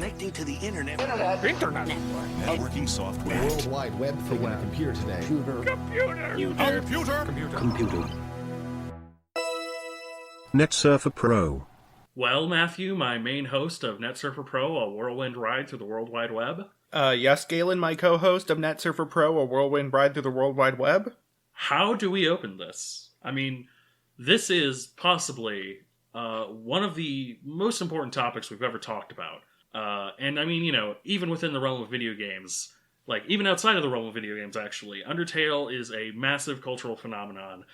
connecting to the internet. Internet. Networking software. World Wide Web thing on a computer today. Computer. NetSurfer Pro. Well, Matthew, my main host of NetSurfer Pro, a whirlwind ride through the World Wide Web. Yes, Galen, my co-host of NetSurfer Pro, a whirlwind ride through the World Wide Web. How do we open this? I mean, this is possibly one of the most important topics we've ever talked about. And I mean, you know, even within the realm of video games, like even outside of the realm of video games, actually, Undertale is a massive cultural phenomenon.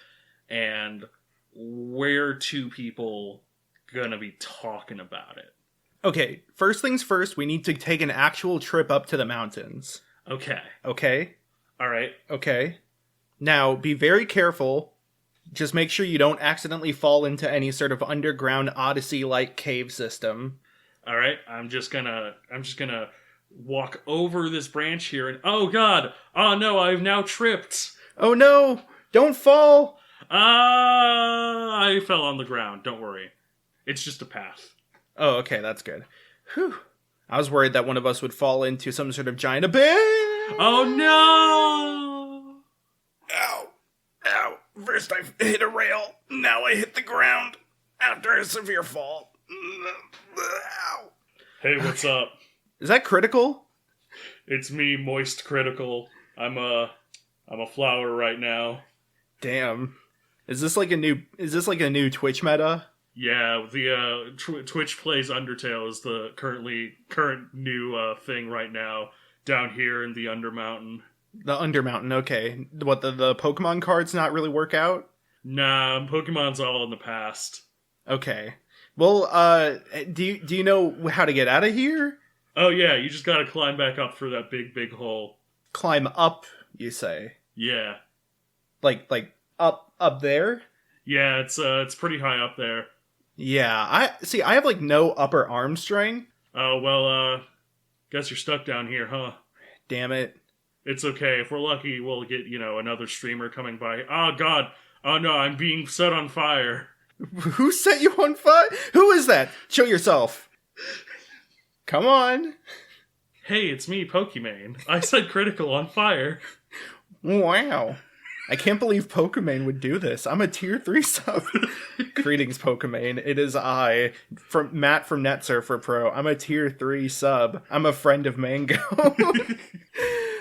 And where two people gonna be talking about it? Okay, first things first, we need to take an actual trip up to the mountains. Okay. Okay? Alright. Okay. Now, be very careful. Just make sure you don't accidentally fall into any sort of underground Odyssey-like cave system. Alright, I'm just gonna walk over this branch here and oh god! Oh no, I've now tripped! Oh no! Don't fall! I fell on the ground, don't worry. It's just a path. Oh, okay, that's good. Whew. I was worried that one of us would fall into some sort of giant abyss! Oh no! Ow. Ow. First I hit a rail, now I hit the ground after a severe fall. Ow. Hey, what's up? Is that critical? It's me, Moist Critical. I'm a flower right now. Damn. Is this like a new Twitch meta? Yeah, the Twitch plays Undertale is the current new thing right now down here in the Undermountain. The Undermountain, okay. What, the Pokemon cards not really work out? Nah, Pokemon's all in the past. Okay. Well, do you know how to get out of here? Oh yeah, you just gotta climb back up through that big hole. Climb up, you say? Yeah. Like up there? Yeah, it's pretty high up there. Yeah, I have like no upper arm strength. Oh, well, guess you're stuck down here, huh? Damn it. It's okay. If we're lucky, we'll get, another streamer coming by. Oh, God. Oh, no, I'm being set on fire. Who set you on fire? Who is that? Show yourself. Come on. Hey, it's me, Pokimane. I set Critical on fire. Wow. I can't believe Pokimane would do this. I'm a tier 3 sub. Greetings, Pokimane. It is I, Matt from NetSurfer Pro. I'm a tier 3 sub. I'm a friend of Mango.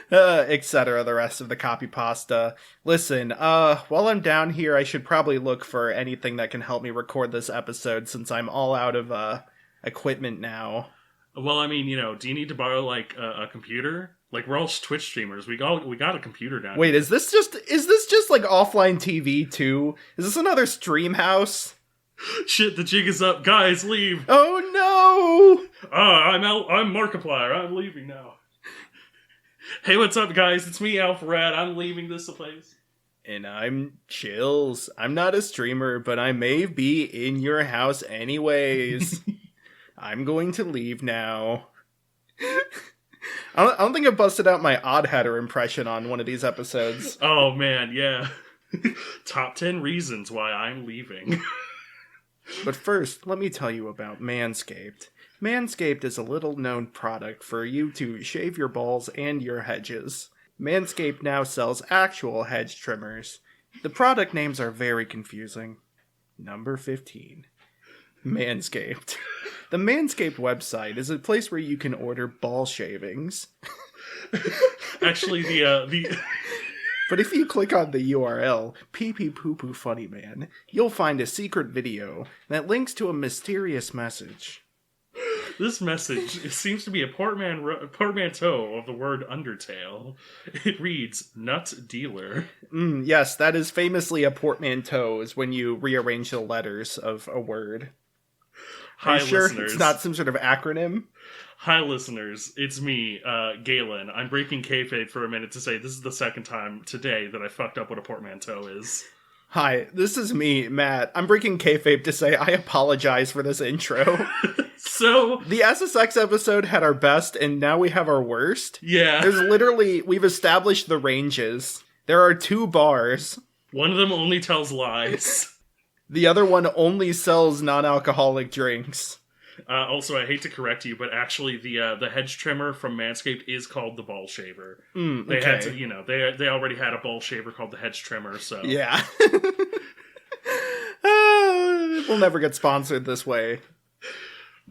Etc. The rest of the copy pasta. Listen, while I'm down here, I should probably look for anything that can help me record this episode since I'm all out of equipment now. Well, I mean, do you need to borrow, like, a computer? Like, we're all Twitch streamers. We got a computer down Wait, here. is this just like offline TV too? Is this another stream house? Shit, the jig is up. Guys, leave. Oh no! I'm Markiplier. I'm leaving now. Hey, what's up, guys? It's me, Alpharad. I'm leaving this place. And I'm Chills. I'm not a streamer, but I may be in your house anyways. I'm going to leave now. I don't think I busted out my Odd Hatter impression on one of these episodes. Oh, man, yeah. Top 10 reasons why I'm leaving. But first, let me tell you about Manscaped. Manscaped is a little-known product for you to shave your balls and your hedges. Manscaped now sells actual hedge trimmers. The product names are very confusing. Number 15. Manscaped. The Manscaped website is a place where you can order ball shavings. Actually, the But if you click on the URL, pee pee poo poo funny man, you'll find a secret video that links to a mysterious message. This message, it seems to be a portmanteau of the word Undertale. It reads, nut dealer. Yes, that is famously a portmanteau, is when you rearrange the letters of a word. Hi, sure listeners. It's not some sort of acronym? Hi, listeners. It's me, Galen. I'm breaking kayfabe for a minute to say this is the second time today that I fucked up what a portmanteau is. Hi, this is me, Matt. I'm breaking kayfabe to say I apologize for this intro. So... The SSX episode had our best, and now we have our worst? Yeah. We've established the ranges. There are 2 bars. One of them only tells lies. The other one only sells non-alcoholic drinks. Also, I hate to correct you, but actually the hedge trimmer from Manscaped is called the ball shaver. They had to, they already had a ball shaver called the hedge trimmer, so... Yeah. We'll never get sponsored this way.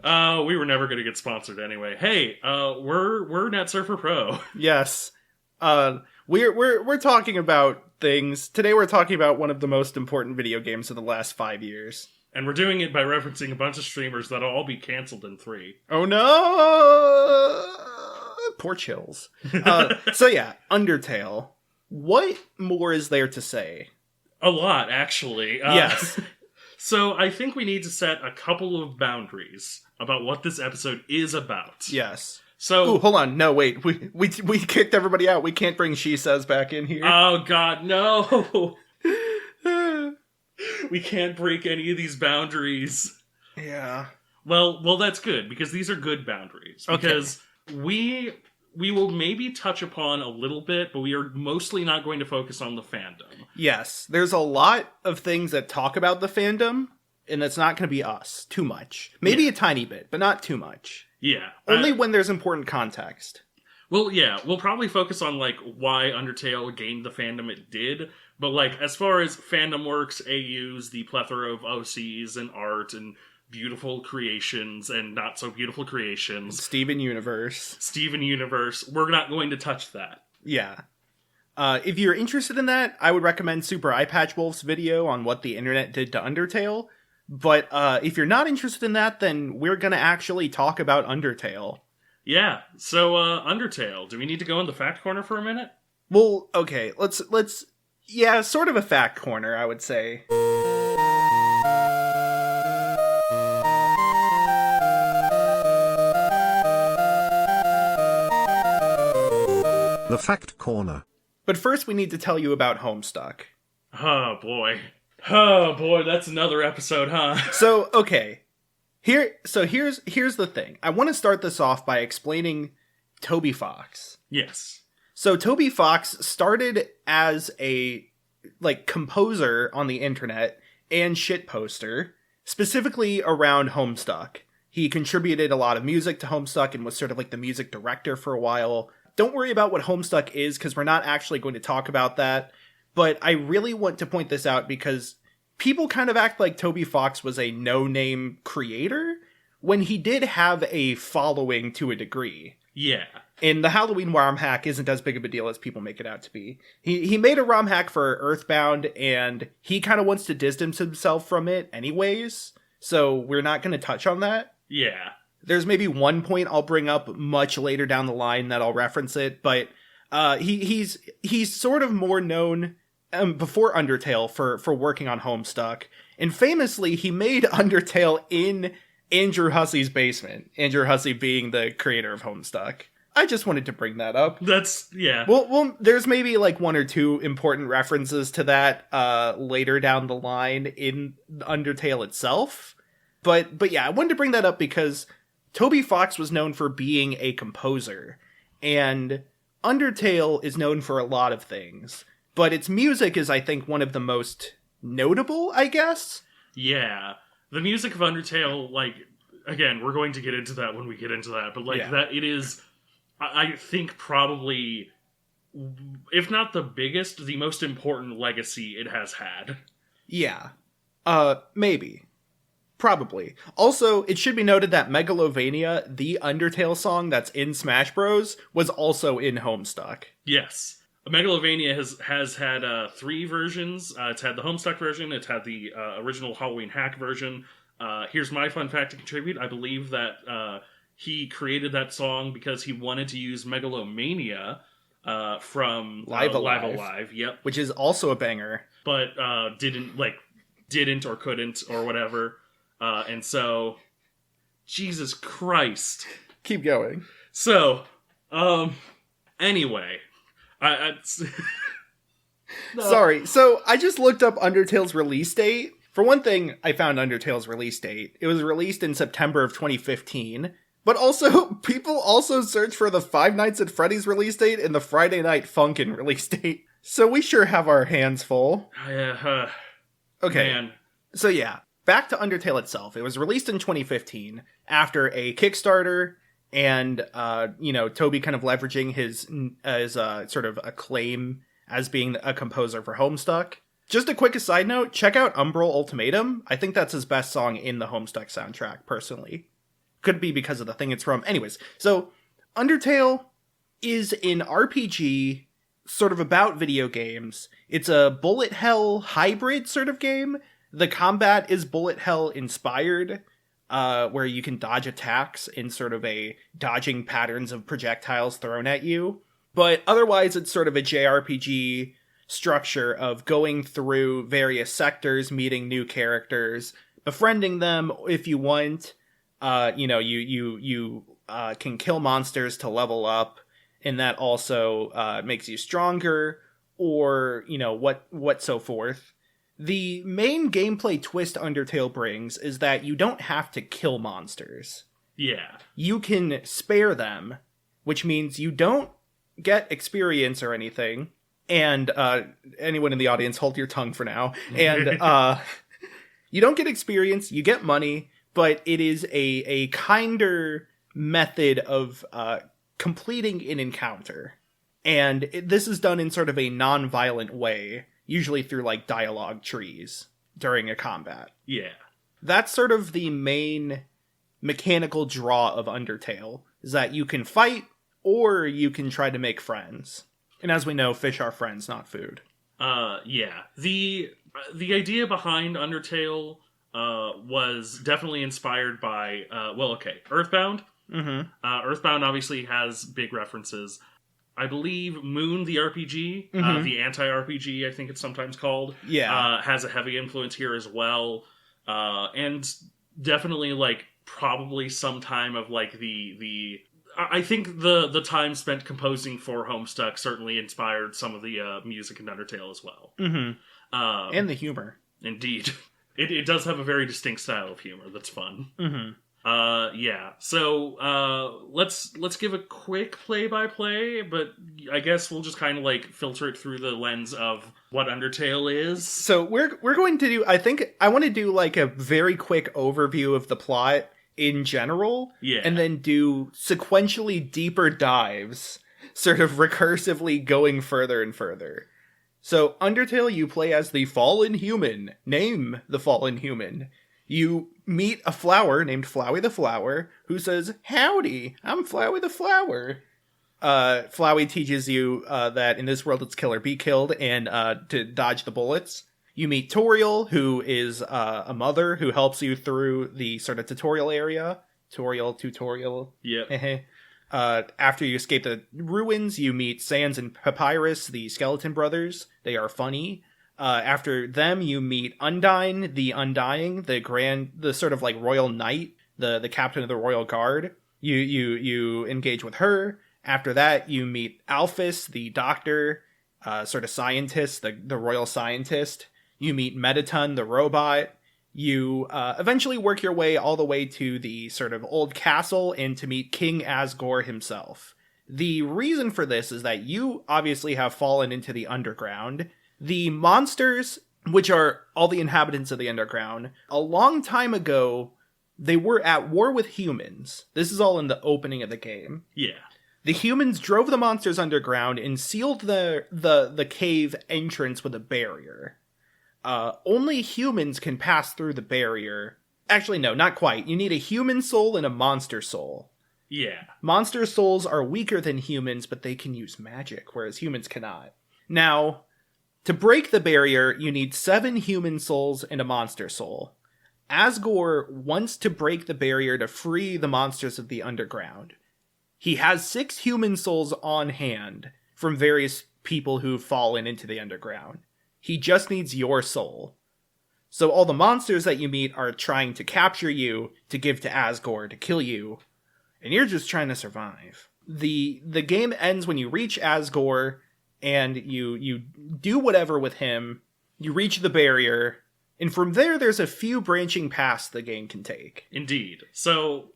We were never going to get sponsored anyway. Hey, we're Net Surfer Pro. Yes. We're talking about things. Today we're talking about one of the most important video games of the last 5 years. And we're doing it by referencing a bunch of streamers that'll all be canceled in 3. Oh no! Poor chills. So yeah, Undertale. What more is there to say? A lot, actually. Yes. So I think we need to set a couple of boundaries about what this episode is about. Yes. So, ooh, hold on. No, wait. We kicked everybody out. We can't bring She Says back in here. Oh God, no! We can't break any of these boundaries. Yeah. Well, that's good, because these are good boundaries. Okay. Because we will maybe touch upon a little bit, but we are mostly not going to focus on the fandom. Yes, there's a lot of things that talk about the fandom, and it's not going to be us too much. Maybe a tiny bit, but not too much. Yeah. Only when there's important context. Well, yeah, we'll probably focus on, like, why Undertale gained the fandom it did, but, like, as far as fandom works, AUs, the plethora of OCs and art and beautiful creations and not so beautiful creations. Steven Universe, we're not going to touch that. Yeah. If you're interested in that, I would recommend Super Eye Patch Wolf's video on what the internet did to Undertale. But if you're not interested in that, then we're going to actually talk about Undertale. Yeah, so Undertale, do we need to go in the fact corner for a minute? Well, okay, let's yeah, sort of a fact corner, I would say. The Fact Corner. But first we need to tell you about Homestuck. Oh boy, that's another episode, huh? So, okay. Here's the thing. I want to start this off by explaining Toby Fox. Yes. So Toby Fox started as a composer on the internet and shitposter, specifically around Homestuck. He contributed a lot of music to Homestuck and was sort of like the music director for a while. Don't worry about what Homestuck is, because we're not actually going to talk about that. But I really want to point this out because people kind of act like Toby Fox was a no-name creator when he did have a following to a degree. Yeah. And the Halloween ROM hack isn't as big of a deal as people make it out to be. He made a ROM hack for Earthbound, and he kind of wants to distance himself from it anyways, so we're not going to touch on that. Yeah. There's maybe one point I'll bring up much later down the line that I'll reference it, but he's sort of more known before Undertale for working on Homestuck, and famously he made Undertale in Andrew Hussy's basement. Andrew Hussy being the creator of Homestuck. I just wanted to bring that up. That's, yeah. Well, there's maybe like one or two important references to that later down the line in Undertale itself. But yeah, I wanted to bring that up because Toby Fox was known for being a composer, and Undertale is known for a lot of things, but its music is, I think, one of the most notable, I guess? Yeah. The music of Undertale, like, again, we're going to get into that when we get into that, but, like, that it is, I think, probably, if not the biggest, the most important legacy it has had. Yeah. Maybe. Probably. Also, it should be noted that Megalovania, the Undertale song that's in Smash Bros, was also in Homestuck. Yes. Megalovania has had 3 versions. It's had the Homestuck version, it's had the original Halloween hack version. Here's my fun fact to contribute. I believe that he created that song because he wanted to use Megalomania from Live Alive. Yep. Which is also a banger. But didn't or couldn't or whatever. And so, Jesus Christ. Keep going. So, anyway, No. Sorry, so I just looked up Undertale's release date. For one thing, I found Undertale's release date. It was released in September of 2015. But also, people also search for the Five Nights at Freddy's release date and the Friday Night Funkin' release date. So we sure have our hands full. Okay. Okay. Man. So yeah, back to Undertale itself. It was released in 2015 after a Kickstarter and, Toby kind of leveraging his sort of acclaim as being a composer for Homestuck. Just a quick side note, check out Umbral Ultimatum. I think that's his best song in the Homestuck soundtrack, personally. Could be because of the thing it's from. Anyways, so Undertale is an RPG sort of about video games. It's a bullet hell hybrid sort of game. The combat is bullet hell inspired, where you can dodge attacks in sort of a dodging patterns of projectiles thrown at you. But otherwise, it's sort of a JRPG structure of going through various sectors, meeting new characters, befriending them if you want. You can kill monsters to level up, and that also makes you stronger, or what so forth. The main gameplay twist Undertale brings is that you don't have to kill monsters. Yeah. You can spare them, which means you don't get experience or anything. And anyone in the audience, hold your tongue for now. And you don't get experience, you get money, but it is a kinder method of completing an encounter. And this is done in sort of a non-violent way, usually through like dialogue trees during a combat. Yeah. That's sort of the main mechanical draw of Undertale, is that you can fight or you can try to make friends. And as we know, fish are friends, not food. Yeah. The idea behind Undertale was definitely inspired by, Earthbound. Mm-hmm. Earthbound obviously has big references. I believe Moon, the RPG, Mm-hmm. the anti-RPG, I think it's sometimes called, has a heavy influence here as well. And definitely, like, probably some time of, like, I think the time spent composing for Homestuck certainly inspired some of the music in Undertale as well. Mm-hmm. And the humor. Indeed. It does have a very distinct style of humor that's fun. Mm-hmm. Yeah. So, let's give a quick play-by-play, but I guess we'll just kind of, like, filter it through the lens of what Undertale is. So we're going to do, I want to do, like, a very quick overview of the plot in general. Yeah. And then do sequentially deeper dives, sort of recursively going further and further. So, Undertale, you play as the Fallen Human. Name the Fallen Human. You meet a flower named Flowey the Flower, who says, "Howdy, I'm Flowey the Flower." Flowey teaches you that in this world it's kill or be killed, and to dodge the bullets. You meet Toriel, who is a mother who helps you through the sort of tutorial area. Tutorial. Yep. After you escape the ruins, you meet Sans and Papyrus, the skeleton brothers. They are funny. After them, you meet Undyne, the Undying, the sort of like royal knight, the captain of the royal guard. You engage with her. After that, you meet Alphys, the doctor, sort of scientist, the royal scientist. You meet Mettaton, the robot. You eventually work your way all the way to the sort of old castle and to meet King Asgore himself. The reason for this is that you obviously have fallen into the underground. The monsters, which are all the inhabitants of the underground, a long time ago, they were at war with humans. This is all in the opening of the game. Yeah. The humans drove the monsters underground and sealed the cave entrance with a barrier. Only humans can pass through the barrier. Actually, no, not quite. You need a human soul and a monster soul. Yeah. Monster souls are weaker than humans, but they can use magic, whereas humans cannot. Now, to break the barrier, you need 7 human souls and a monster soul. Asgore wants to break the barrier to free the monsters of the underground. He has 6 human souls on hand from various people who've fallen into the underground. He just needs your soul. So all the monsters that you meet are trying to capture you, to give to Asgore, to kill you, and you're just trying to survive. The game ends when you reach Asgore, and you do whatever with him, you reach the barrier, and from there there's a few branching paths the game can take. Indeed. So,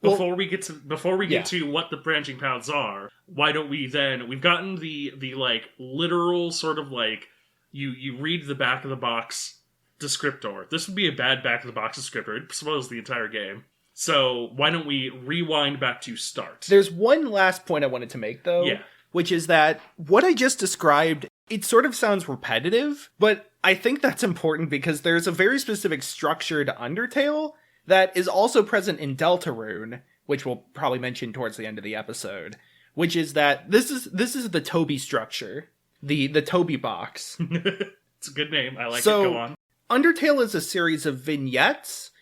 before we get to what the branching paths are, why don't we then, we've gotten the like literal sort of like, you read the back of the box descriptor. This would be a bad back-of-the-box descriptor. It spoils the entire game. So why don't we rewind back to start? There's one last point I wanted to make, though. Yeah. Which is that what I just described, it sort of sounds repetitive, but I think that's important because there's a very specific structure to Undertale that is also present in Deltarune, which we'll probably mention towards the end of the episode, which is that this is the Toby structure, the Toby box. It's a good name. I like it. So, Go on. Undertale is a series of vignettes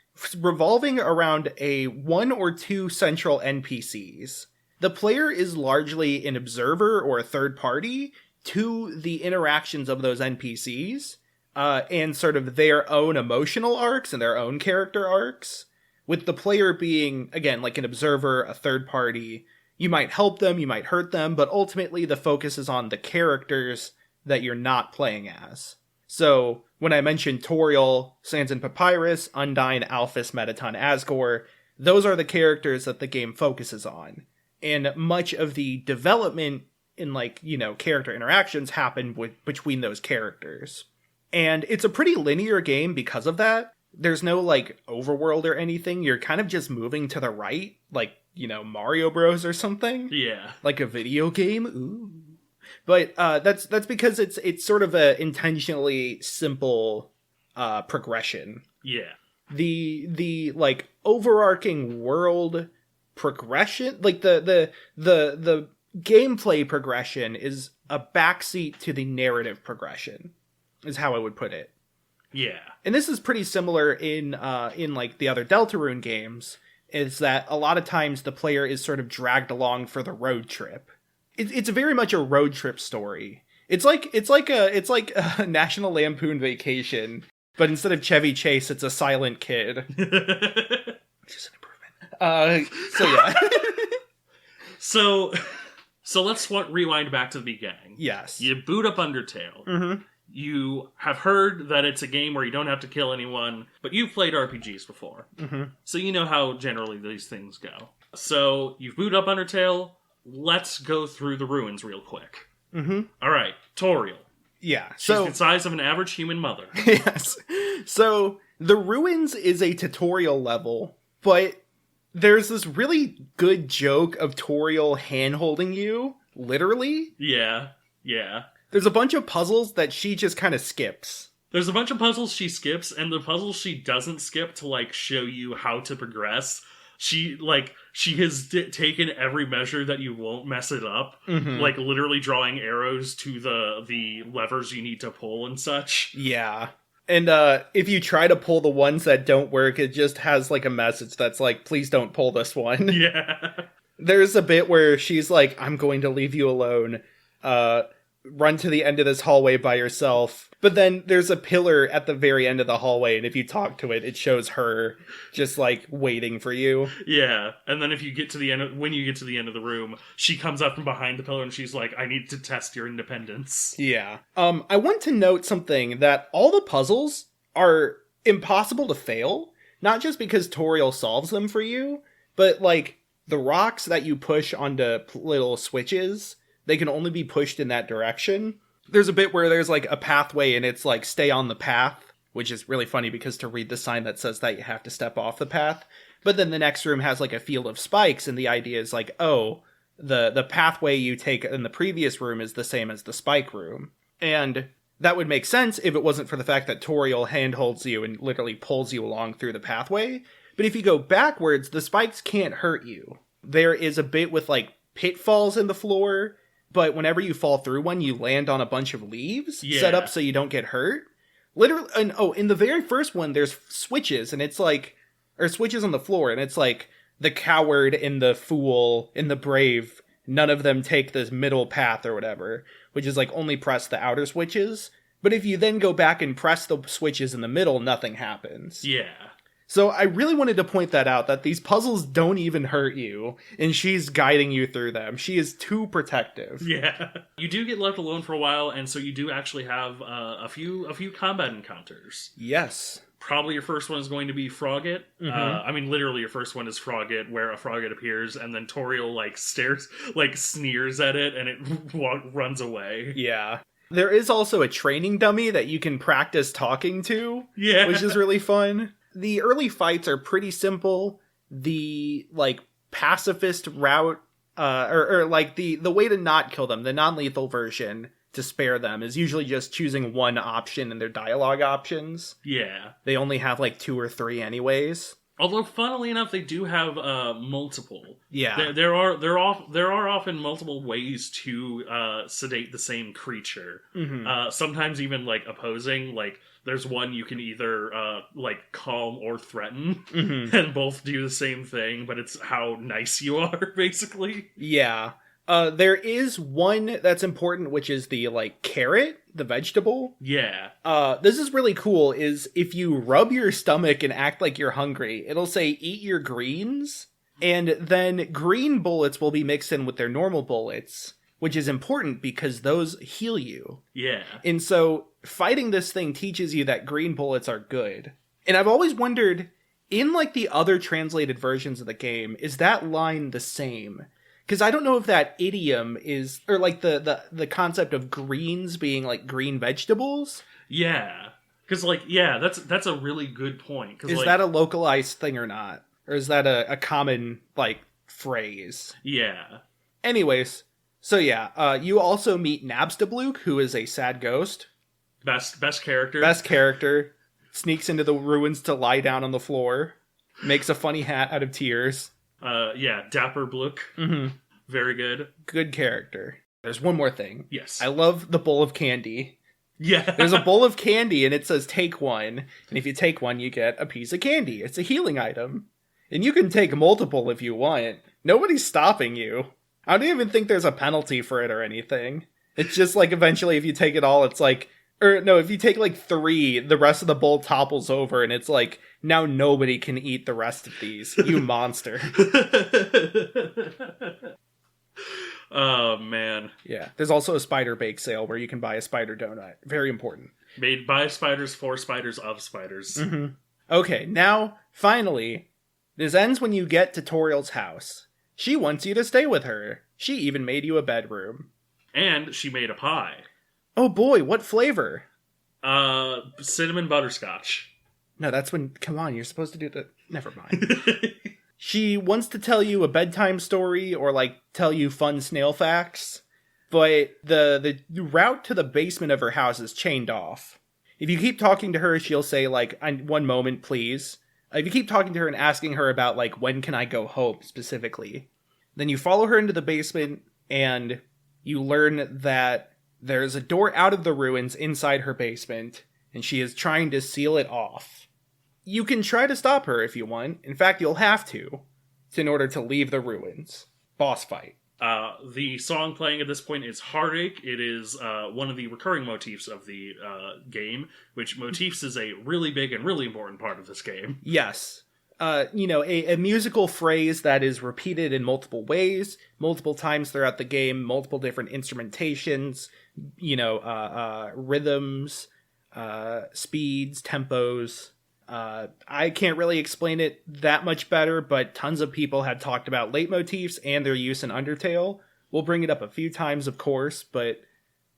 revolving around a one or two central NPCs. The player is largely an observer or a third party to the interactions of those NPCs, and sort of their own emotional arcs and their own character arcs, with the player being, again, like an observer, a third party. You might help them, you might hurt them, but ultimately the focus is on the characters that you're not playing as. So, when I mentioned Toriel, Sans and Papyrus, Undyne, Alphys, Metaton, Asgore, those are the characters that the game focuses on. And much of the development in, like, you know, character interactions happen between those characters. And it's a pretty linear game because of that. There's no, like, overworld or anything. You're kind of just moving to the right, like, you know, Mario Bros. Or something. Yeah. Like a video game. Ooh. But that's because it's sort of a intentionally simple progression. Yeah. The like overarching world progression, like the gameplay progression is a backseat to the narrative progression, is how I would put it. Yeah. And this is pretty similar in like the other Deltarune games, is that a lot of times the player is sort of dragged along for the road trip. It's very much a road trip story. It's like a National Lampoon Vacation, but instead of Chevy Chase, it's a silent kid. Which is an improvement. So yeah. So let's rewind back to the beginning. Yes. You boot up Undertale. Mm-hmm. You have heard that it's a game where you don't have to kill anyone, but you've played RPGs before. Mm-hmm. So you know how generally these things go. So you've booted up Undertale. Let's go through the ruins real quick. Mm-hmm. All right, Toriel. Yeah. She's the size of an average human mother. Yes. So the ruins is a tutorial level, but there's this really good joke of Toriel hand-holding you, literally. Yeah, yeah. There's a bunch of puzzles that she just kind of skips. There's a bunch of puzzles she skips, and the puzzles she doesn't skip to, like, show you how to progress. She has taken every measure that you won't mess it up. Mm-hmm. Like, literally drawing arrows to the levers you need to pull and such. Yeah. And if you try to pull the ones that don't work, it just has, like, a message that's like, please don't pull this one. Yeah. There's a bit where she's like, I'm going to leave you alone. Run to the end of this hallway by yourself. But then there's a pillar at the very end of the hallway, and if you talk to it, it shows her just, like, waiting for you. Yeah, and then if you get to the end, when you get to the end of the room, she comes up from behind the pillar and she's like, I need to test your independence. Yeah. I want to note something, that all the puzzles are impossible to fail, not just because Toriel solves them for you, but, like, the rocks that you push onto little switches, they can only be pushed in that direction. There's a bit where there's, like, a pathway and it's, like, stay on the path, which is really funny because to read the sign that says that you have to step off the path. But then the next room has, like, a field of spikes, and the idea is, like, oh, the pathway you take in the previous room is the same as the spike room. And that would make sense if it wasn't for the fact that Toriel handholds you and literally pulls you along through the pathway. But if you go backwards, the spikes can't hurt you. There is a bit with, like, pitfalls in the floor, but whenever you fall through one, you land on a bunch of leaves set up so you don't get hurt. Literally, and in the very first one, there's switches, and it's like, or switches on the floor, and it's like, the coward and the fool and the brave, none of them take this middle path or whatever, which is like, only press the outer switches. But if you then go back and press the switches in the middle, nothing happens. Yeah. So I really wanted to point that out, that these puzzles don't even hurt you, and she's guiding you through them. She is too protective. Yeah. You do get left alone for a while, and so you do actually have a few combat encounters. Yes. Probably your first one is going to be Frogget. Mm-hmm. I mean, literally your first one is Frogget, where a Frogget appears, and then Toriel, like, sneers at it, and it runs away. Yeah. There is also a training dummy that you can practice talking to, Yeah. which is really fun. The early fights are pretty simple. The, like, pacifist route, or like, the way to not kill them, the non-lethal version to spare them, is usually just choosing one option in their dialogue options. Yeah. They only have, like, 2 or 3 anyways. Although, funnily enough, they do have multiple. Yeah. There are often multiple ways to sedate the same creature. Mm-hmm. Sometimes even like opposing. Like there's one you can either like calm or threaten, Mm-hmm. and both do the same thing. But it's how nice you are, basically. Yeah. There is one that's important, which is the, like, carrot, the vegetable. Yeah. This is really cool, is if you rub your stomach and act like you're hungry, it'll say, eat your greens, and then green bullets will be mixed in with their normal bullets, which is important because those heal you. Yeah. And so, fighting this thing teaches you that green bullets are good. And I've always wondered, in, like, the other translated versions of the game, is that line the same? Because I don't know if that idiom is, or like the concept of greens being like green vegetables. Yeah. Because like, yeah, that's a really good point. Is like, that a localized thing or not? Or is that a common, like, phrase? Yeah. Anyways, so yeah, you also meet Nabstabluke, who is a sad ghost. Best character. Best character. Sneaks into the ruins to lie down on the floor. Makes a funny hat out of tears. Yeah, Dapper Blook. Mm-hmm. Very good. Good character. There's one more thing. Yes. I love the bowl of candy. Yeah. There's a bowl of candy and it says take one. And if you take one, you get a piece of candy. It's a healing item. And you can take multiple if you want. Nobody's stopping you. I don't even think there's a penalty for it or anything. It's just like eventually if you take it all, it's like, or no, if you take like 3, the rest of the bowl topples over and it's like, now nobody can eat the rest of these. You monster. Oh, man. Yeah. There's also a spider bake sale where you can buy a spider donut. Very important. Made by spiders, for spiders, of spiders. Mm-hmm. Okay, now, finally, this ends when you get to Toriel's house. She wants you to stay with her. She even made you a bedroom. And she made a pie. Oh boy, what flavor? Cinnamon butterscotch. No, that's when, come on, you're supposed to do the, never mind. She wants to tell you a bedtime story or, like, tell you fun snail facts, but the route to the basement of her house is chained off. If you keep talking to her, she'll say, like, one moment, please. If you keep talking to her and asking her about, like, when can I go home, specifically, then you follow her into the basement, and you learn that there's a door out of the ruins inside her basement, and she is trying to seal it off. You can try to stop her if you want. In fact, you'll have to in order to leave the ruins. Boss fight. The song playing at this point is Heartache. It is one of the recurring motifs of the game, which motifs is a really big and really important part of this game. Yes. A musical phrase that is repeated in multiple ways, multiple times throughout the game, multiple different instrumentations, rhythms, speeds, tempos. I can't really explain it that much better, but tons of people have talked about leitmotifs and their use in Undertale. We'll bring it up a few times, of course, but,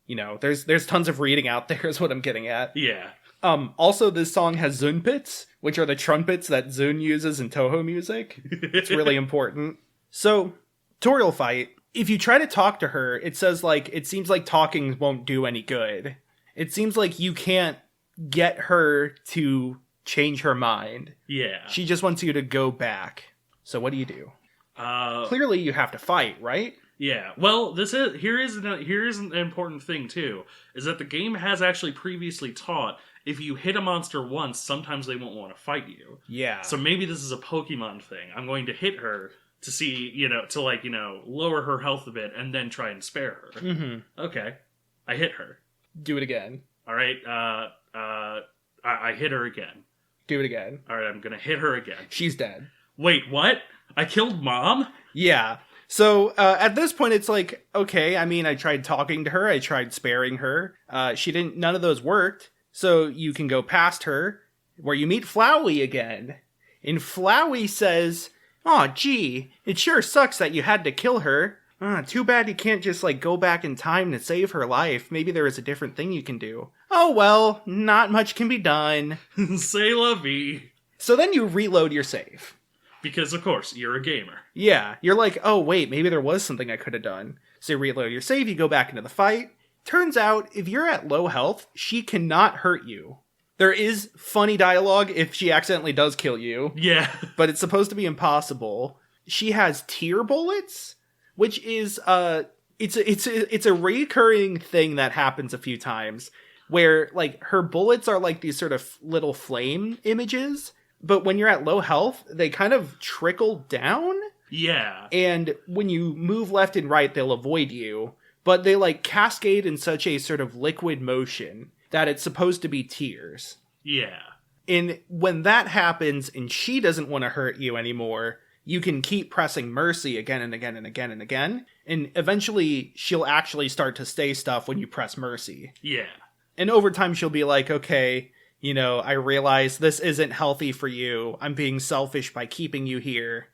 there's tons of reading out there is what I'm getting at. Yeah. Also, this song has Zunpits, which are the trumpets that Zun uses in Toho music. It's really important. So, Toriel fight. If you try to talk to her, it says, it seems like talking won't do any good. It seems like you can't get her to change her mind. Yeah. She just wants you to go back. So what do you do? Clearly you have to fight, right? Yeah. Well, here is an important thing too, is that the game has actually previously taught if you hit a monster once, sometimes they won't want to fight you. Yeah. So maybe this is a Pokemon thing. I'm going to hit her to see, to lower her health a bit and then try and spare her. Mm-hmm. Okay. I hit her. Do it again. All right. I hit her again. Do it again. All right, I'm going to hit her again. She's dead. Wait, what? I killed Mom? Yeah. So, at this point, it's like, okay, I tried talking to her, I tried sparing her, none of those worked, so you can go past her, where you meet Flowey again. And Flowey says, "Aw, gee, it sure sucks that you had to kill her, Too bad you can't just, like, go back in time to save her life. Maybe there is a different thing you can do. Oh, well, not much can be done. C'est la vie. So then you reload your save. Because, of course, you're a gamer. Yeah, you're like, oh, wait, maybe there was something I could have done. So you reload your save, you go back into the fight. Turns out, if you're at low health, she cannot hurt you. There is funny dialogue if she accidentally does kill you. Yeah. But it's supposed to be impossible. She has tear bullets, which is, it's a recurring thing that happens a few times. Where, like, her bullets are like these sort of little flame images. But when you're at low health, they kind of trickle down. Yeah. And when you move left and right, they'll avoid you. But they, like, cascade in such a sort of liquid motion that it's supposed to be tears. Yeah. And when that happens and she doesn't want to hurt you anymore, you can keep pressing mercy again and again and again and again. And eventually she'll actually start to stay stuff when you press mercy. Yeah. And over time she'll be like, okay, you know, I realize this isn't healthy for you. I'm being selfish by keeping you here.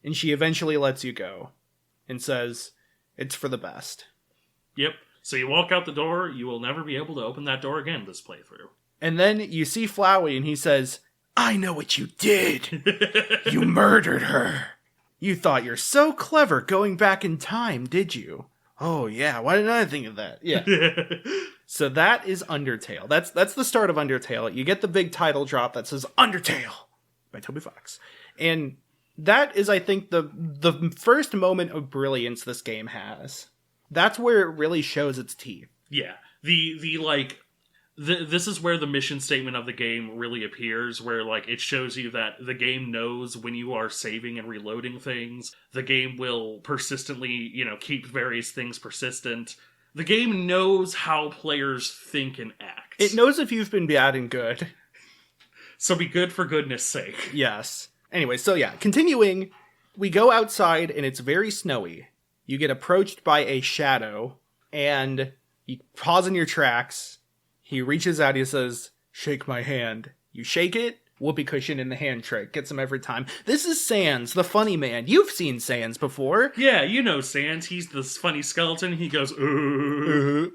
And she eventually lets you go and says, it's for the best. Yep. So you walk out the door, you will never be able to open that door again this playthrough. And then you see Flowey and he says, I know what you did. You murdered her. You thought you're so clever going back in time, did you? Oh yeah, why didn't I think of that? Yeah. So that is Undertale. That's the start of Undertale. You get the big title drop that says Undertale by Toby Fox. And that is, I think, the first moment of brilliance this game has. That's where it really shows its teeth. Yeah. This is where the mission statement of the game really appears, where, like, it shows you that the game knows when you are saving and reloading things. The game will persistently, you know, keep various things persistent. The game knows how players think and act. It knows if you've been bad and good. So be good for goodness sake. Yes. Anyway, so yeah, continuing, we go outside and it's very snowy. You get approached by a shadow and you pause in your tracks. He reaches out, he says, shake my hand. You shake it, whoopee cushion in the hand trick. Gets him every time. This is Sans, the funny man. You've seen Sans before. Yeah, you know Sans. He's this funny skeleton. He goes,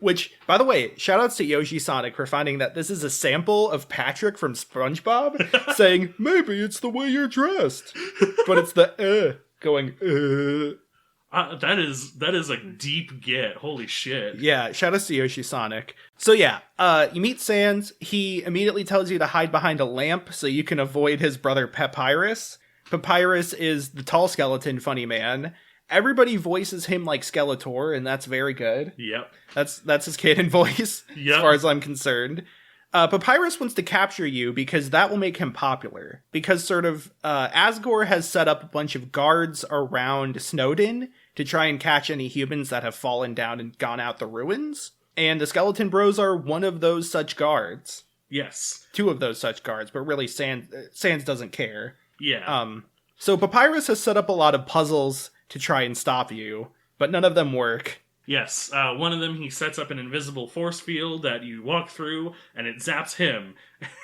Which, by the way, shoutouts to Yoshi Sonic for finding that this is a sample of Patrick from SpongeBob saying, maybe it's the way you're dressed. But it's the going, That is a deep get. Holy shit. Yeah, shoutouts to Yoshi Sonic. So yeah, you meet Sans. He immediately tells you to hide behind a lamp so you can avoid his brother Papyrus. Papyrus is the tall skeleton funny man. Everybody voices him like Skeletor, and that's very good. Yep. That's his canon voice, as far as I'm concerned. Papyrus wants to capture you because that will make him popular. Because sort of Asgore has set up a bunch of guards around Snowdin to try and catch any humans that have fallen down and gone out the ruins. And the Skeleton Bros are one of those such guards. Yes. Two of those such guards, but really Sans doesn't care. Yeah. So Papyrus has set up a lot of puzzles to try and stop you, but none of them work. Yes, one of them, he sets up an invisible force field that you walk through, and it zaps him,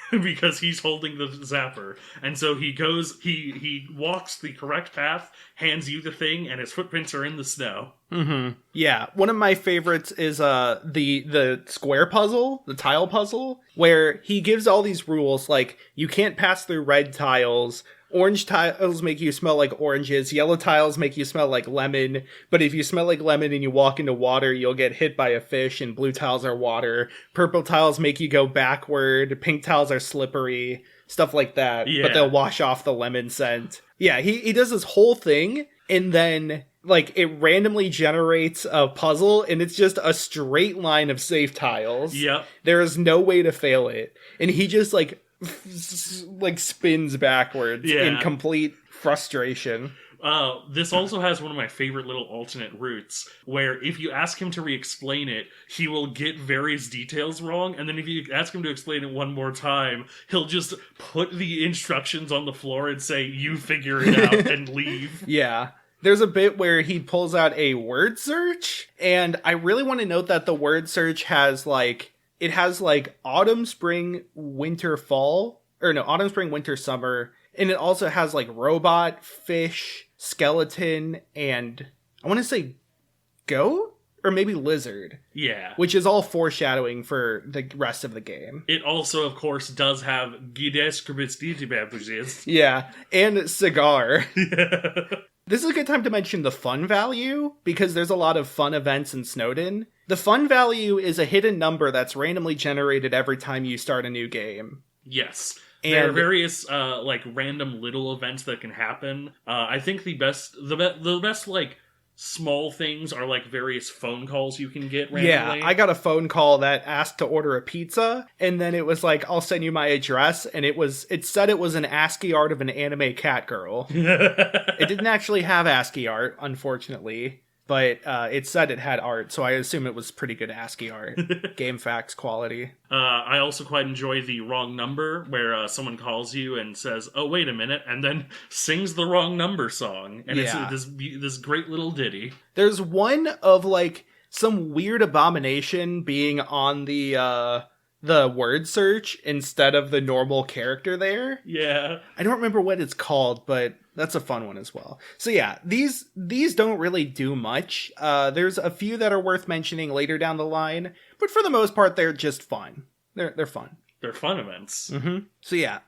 because he's holding the zapper. And so he goes, he walks the correct path, hands you the thing, and his footprints are in the snow. Mm-hmm. Yeah, one of my favorites is the square puzzle, the tile puzzle, where he gives all these rules, like, you can't pass through red tiles, orange tiles make you smell like oranges, yellow tiles make you smell like lemon, but if you smell like lemon and you walk into water, you'll get hit by a fish, and blue tiles are water. Purple tiles make you go backward, pink tiles are slippery, stuff like that, but they'll wash off the lemon scent. Yeah, he does this whole thing, and then, like, it randomly generates a puzzle, and it's just a straight line of safe tiles. Yep. There is no way to fail it. And he just, like spins backwards in complete frustration. This also has one of my favorite little alternate routes, where if you ask him to re-explain it, he will get various details wrong, and then if you ask him to explain it one more time, he'll just put the instructions on the floor and say, you figure it out, and leave. Yeah. There's a bit where he pulls out a word search, and I really want to note that the word search has, like, it has, like, autumn, spring, winter, fall. Or no, autumn, spring, winter, summer. And it also has, like, robot, fish, skeleton, and I want to say goat? Or maybe lizard. Yeah. Which is all foreshadowing for the rest of the game. It also, of course, does have Gides. Yeah, and cigar. This is a good time to mention the fun value, because there's a lot of fun events in Snowdin. The fun value is a hidden number that's randomly generated every time you start a new game. Yes. And there are various random little events that can happen. I think the best like small things are like various phone calls you can get randomly. Yeah, I got a phone call that asked to order a pizza, and then it was like, I'll send you my address, and it said it was an ASCII art of an anime cat girl. It didn't actually have ASCII art, unfortunately, but it said it had art, so I assume it was pretty good ASCII art. GameFAQs quality. I also quite enjoy the wrong number, where someone calls you and says, "Oh, wait a minute," and then sings the wrong number song, and Yeah. it's this great little ditty. There's one of like some weird abomination being on the word search instead of the normal character there. Yeah. I don't remember what it's called, but that's a fun one as well. So yeah, these don't really do much. There's a few that are worth mentioning later down the line, but for the most part, they're just fun. They're fun. They're fun events. Mm-hmm. So yeah,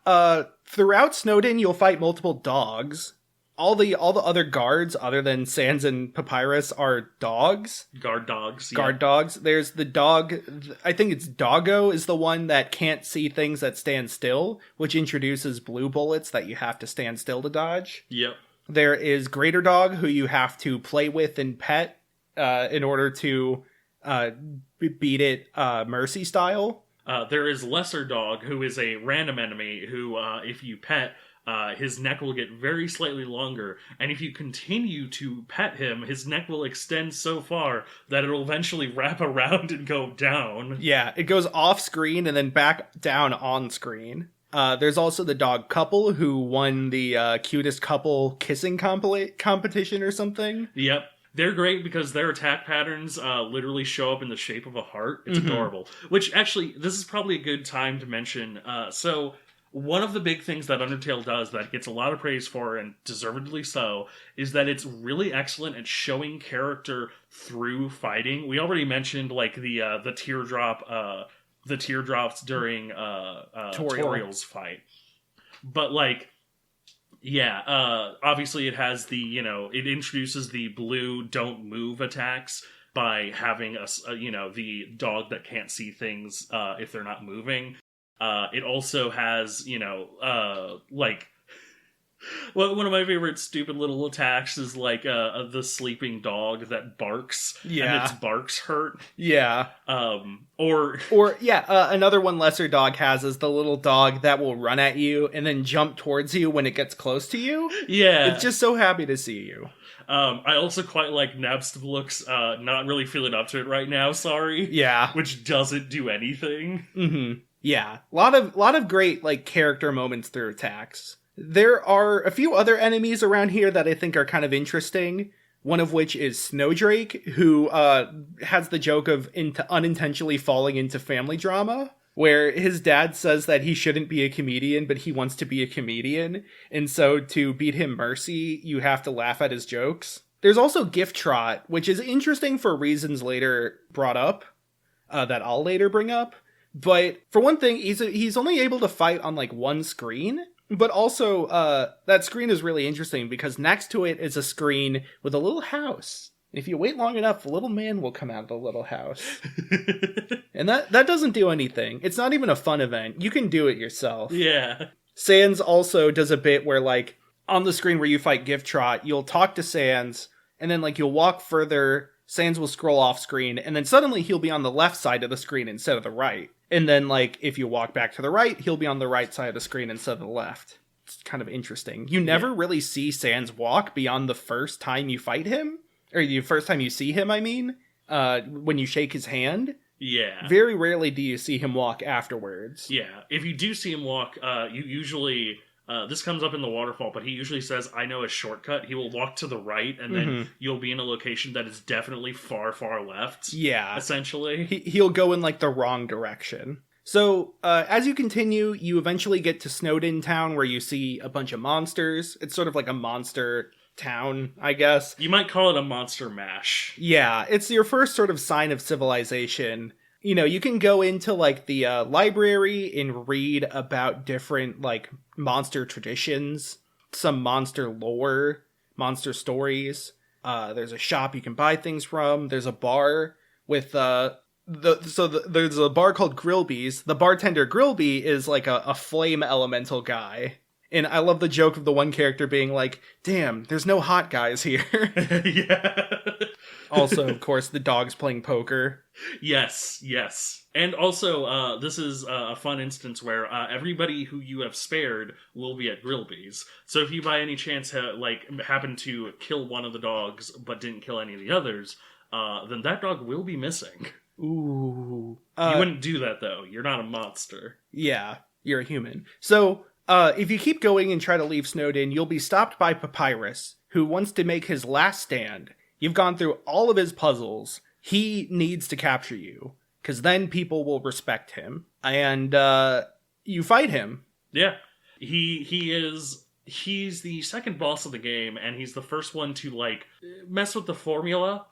throughout Snowdin, you'll fight multiple dogs. All the other guards, other than Sans and Papyrus, are dogs. Guard dogs. Yeah. Guard dogs. There's the dog, I think it's Doggo, is the one that can't see things that stand still, which introduces blue bullets that you have to stand still to dodge. Yep. There is Greater Dog, who you have to play with and pet in order to beat it Mercy style. There is Lesser Dog, who is a random enemy who, if you pet, his neck will get very slightly longer, and if you continue to pet him, his neck will extend so far that it'll eventually wrap around and go down. Yeah, it goes off screen and then back down on screen. There's also the dog couple who won the cutest couple kissing competition or something. Yep. They're great because their attack patterns literally show up in the shape of a heart. It's adorable. Which, actually, this is probably a good time to mention. So, one of the big things that Undertale does that gets a lot of praise for, and deservedly so, is that it's really excellent at showing character through fighting. We already mentioned, like, the teardrops during Toriel's fight. But, like, yeah, obviously it has it introduces the blue don't move attacks by having the dog that can't see things if they're not moving. It also has, well, one of my favorite stupid little attacks is like the sleeping dog that barks, and its barks hurt. Yeah. Another one Lesser Dog has is the little dog that will run at you and then jump towards you when it gets close to you. Yeah. It's just so happy to see you. I also quite like Nabstvluk's not really feeling up to it right now, sorry. Yeah. Which doesn't do anything. Mm-hmm. Yeah. A lot of great like character moments through attacks. There are a few other enemies around here that I think are kind of interesting. One of which is Snowdrake, who has the joke of unintentionally falling into family drama, where his dad says that he shouldn't be a comedian, but he wants to be a comedian. And so to beat him Mercy, you have to laugh at his jokes. There's also Gift Trot, which is interesting for reasons later brought up, that I'll later bring up. But for one thing, he's only able to fight on like one screen. But also, that screen is really interesting because next to it is a screen with a little house. If you wait long enough, a little man will come out of the little house. And that doesn't do anything. It's not even a fun event. You can do it yourself. Yeah. Sans also does a bit where, like, on the screen where you fight Gift Trot, you'll talk to Sans, and then, like, you'll walk further, Sans will scroll off screen, and then suddenly he'll be on the left side of the screen instead of the right. And then, like, if you walk back to the right, he'll be on the right side of the screen instead of the left. It's kind of interesting. You never really see Sans walk beyond the first time you fight him. Or the first time you see him, I mean. When you shake his hand. Yeah. Very rarely do you see him walk afterwards. Yeah. If you do see him walk, you usually... this comes up in the waterfall, but he usually says, I know a shortcut. He will walk to the right, and then you'll be in a location that is definitely far, far left. Yeah. Essentially. He'll go in, like, the wrong direction. So, as you continue, you eventually get to Snowdin Town, where you see a bunch of monsters. It's sort of like a monster town, I guess. You might call it a monster mash. Yeah, it's your first sort of sign of civilization. You know, you can go into, like, the library and read about different, like, monster traditions, some monster lore, monster stories. There's a shop you can buy things from. There's a bar with, there's a bar called Grillby's. The bartender Grillby is, like, a flame elemental guy. And I love the joke of the one character being like, damn, there's no hot guys here. Yeah. Also, of course, the dog's playing poker. Yes. And also, this is a fun instance where everybody who you have spared will be at Grillby's. So if you by any chance happen to kill one of the dogs but didn't kill any of the others, then that dog will be missing. Ooh. You wouldn't do that, though. You're not a monster. Yeah, you're a human. So, if you keep going and try to leave Snowdin, you'll be stopped by Papyrus, who wants to make his last stand. You've gone through all of his puzzles. He needs to capture you, because then people will respect him. And, you fight him. Yeah. He's the second boss of the game, and he's the first one to, like, mess with the formula,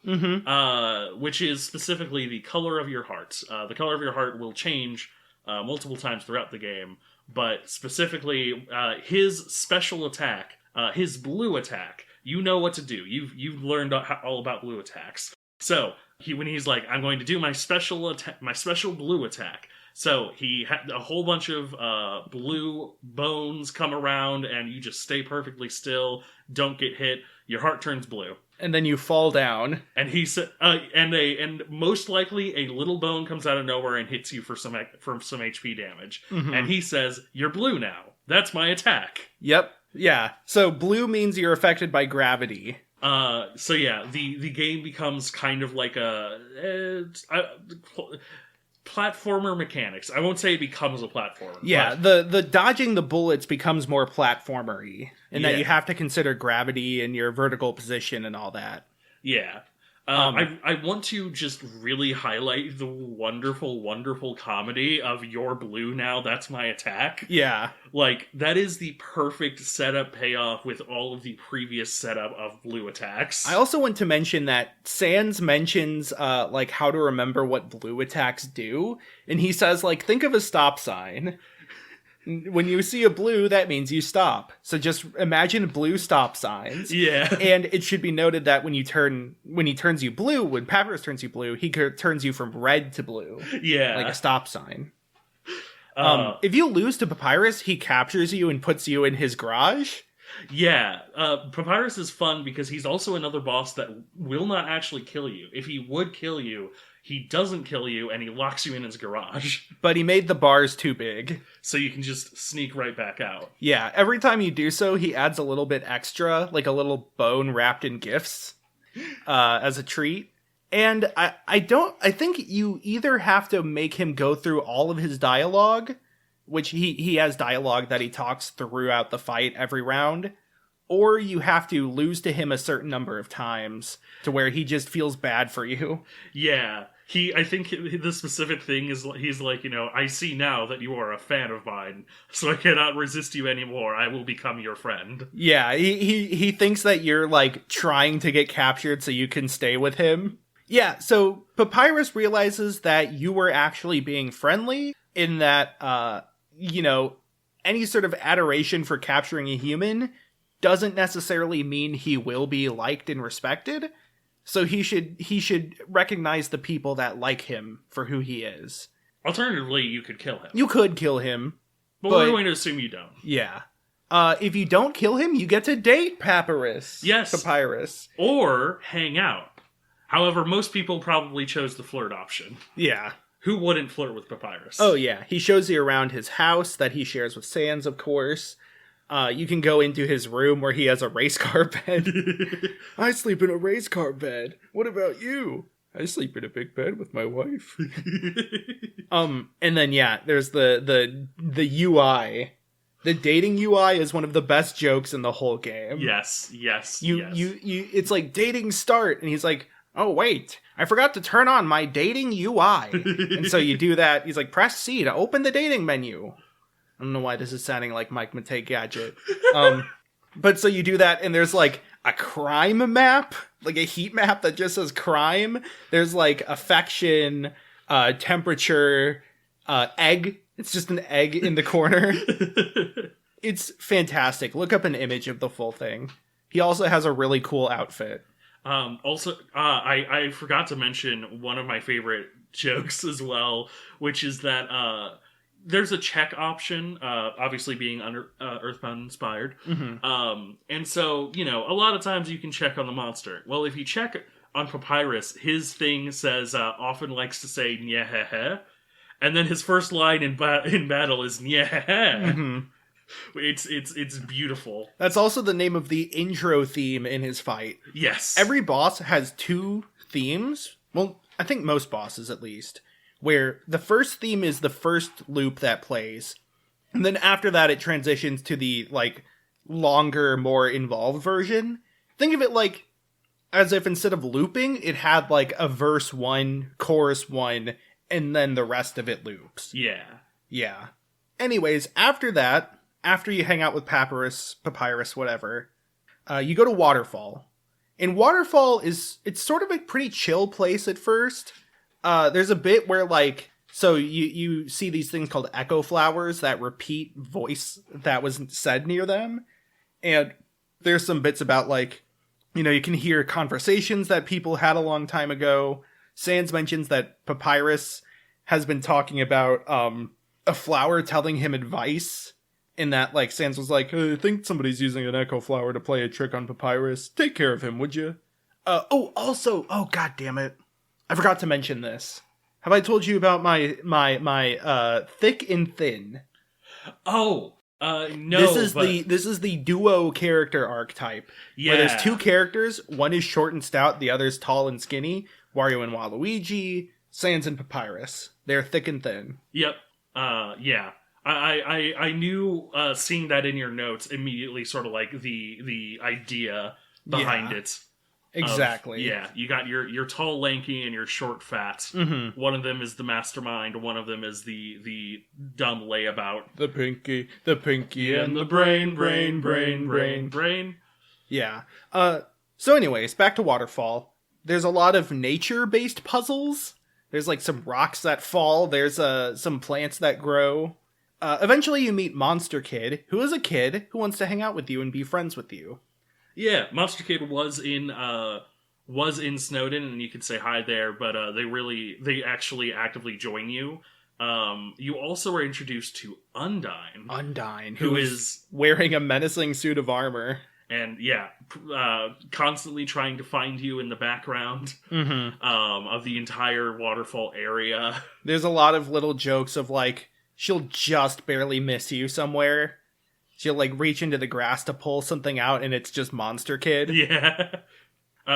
which is specifically the color of your heart. The color of your heart will change multiple times throughout the game, but specifically, his special attack, his blue attack, you know what to do. You've learned all about blue attacks. So, when he's like, I'm going to do my special blue attack. So he had a whole bunch of blue bones come around, and you just stay perfectly still, don't get hit, your heart turns blue. And then you fall down. And he said, and most likely a little bone comes out of nowhere and hits you for some HP damage. Mm-hmm. And he says, "You're blue now. That's my attack." Yep. Yeah. So blue means you're affected by gravity. So yeah, the game becomes kind of like platformer mechanics. I won't say it becomes a platformer. Yeah, the dodging the bullets becomes more platformer-y, in that you have to consider gravity and your vertical position and all that. Yeah. I want to just really highlight the wonderful, wonderful comedy of "You're blue now, that's my attack." Yeah. Like, that is the perfect setup payoff with all of the previous setup of blue attacks. I also want to mention that Sans mentions, like, how to remember what blue attacks do, and he says, like, think of a stop sign. When you see a blue, that means you stop. So just imagine blue stop signs. Yeah. And it should be noted that when he turns you blue, when Papyrus turns you blue, he turns you from red to blue. Yeah. Like a stop sign. If you lose to Papyrus, he captures you and puts you in his garage. Yeah. Papyrus is fun because he's also another boss that will not actually kill you. If he would kill you, he doesn't kill you, and he locks you in his garage. But he made the bars too big. So you can just sneak right back out. Yeah, every time you do so, he adds a little bit extra, like a little bone wrapped in gifts, as a treat. And I think you either have to make him go through all of his dialogue, which he has dialogue that he talks throughout the fight every round, or you have to lose to him a certain number of times to where he just feels bad for you. Yeah. I think the specific thing is, he's like, I see now that you are a fan of mine, so I cannot resist you anymore. I will become your friend. Yeah, he thinks that you're, like, trying to get captured so you can stay with him. Yeah, so Papyrus realizes that you were actually being friendly, in that, any sort of adoration for capturing a human doesn't necessarily mean he will be liked and respected. So he should recognize the people that like him for who he is. Alternatively, you could kill him. You could kill him. But we're going to assume you don't. Yeah. If you don't kill him, you get to date Papyrus. Yes. Papyrus. Or hang out. However, most people probably chose the flirt option. Yeah. Who wouldn't flirt with Papyrus? Oh, yeah. He shows you around his house that he shares with Sans, of course. You can go into his room where he has a race car bed. I sleep in a race car bed. What about you? I sleep in a big bed with my wife. And then, yeah, there's the UI. The dating UI is one of the best jokes in the whole game. Yes. It's like, dating start. And he's like, oh, wait, I forgot to turn on my dating UI. And so you do that. He's like, press C to open the dating menu. I don't know why this is sounding like Mike Matei Gadget. But so you do that, and there's like a crime map, like a heat map that just says crime. There's like affection, temperature, egg. It's just an egg in the corner. It's fantastic. Look up an image of the full thing. He also has a really cool outfit. I forgot to mention one of my favorite jokes as well, which is that there's a check option, obviously being Earthbound inspired. And so, a lot of times you can check on the monster. Well, if you check on Papyrus, his thing says, often likes to say, "Nyeh." And then his first line in battle is "Nyeh." It's beautiful. That's also the name of the intro theme in his fight. Yes. Every boss has 2 themes. Well, I think most bosses at least. Where the first theme is the first loop that plays. And then after that it transitions to the, like, longer, more involved version. Think of it like as if instead of looping, it had like a verse 1, chorus 1, and then the rest of it loops. Yeah. Anyways, after that, after you hang out with Papyrus, whatever, you go to Waterfall. And Waterfall it's sort of a pretty chill place at first. There's a bit where, like, so you see these things called echo flowers that repeat voice that was said near them. And there's some bits about, like, you can hear conversations that people had a long time ago. Sans mentions that Papyrus has been talking about a flower telling him advice. In that, like, Sans was like, I think somebody's using an echo flower to play a trick on Papyrus. Take care of him, would you? Oh, god damn it. I forgot to mention this. Have I told you about my thick and thin? No. This is the duo character archetype. Yeah. Where there's 2 characters. One is short and stout. The other's tall and skinny. Wario and Waluigi. Sans and Papyrus. They're thick and thin. Yep. Yeah. I knew seeing that in your notes immediately, sort of like the idea behind it. Exactly. You got your tall, lanky, and your short, fat. Mm-hmm. One of them is the mastermind. One of them is the dumb layabout. The pinky, and the brain. Yeah. So anyways, back to Waterfall. There's a lot of nature-based puzzles. There's like some rocks that fall. There's some plants that grow. Eventually you meet Monster Kid, who is a kid who wants to hang out with you and be friends with you. Yeah, Monster Kid was in Snowden, and you could say hi there, but they actually actively join you. You also were introduced to Undyne, who is wearing a menacing suit of armor. And constantly trying to find you in the background of the entire waterfall area. There's a lot of little jokes of, like, she'll just barely miss you somewhere. She'll, like, reach into the grass to pull something out, and it's just Monster Kid. Yeah.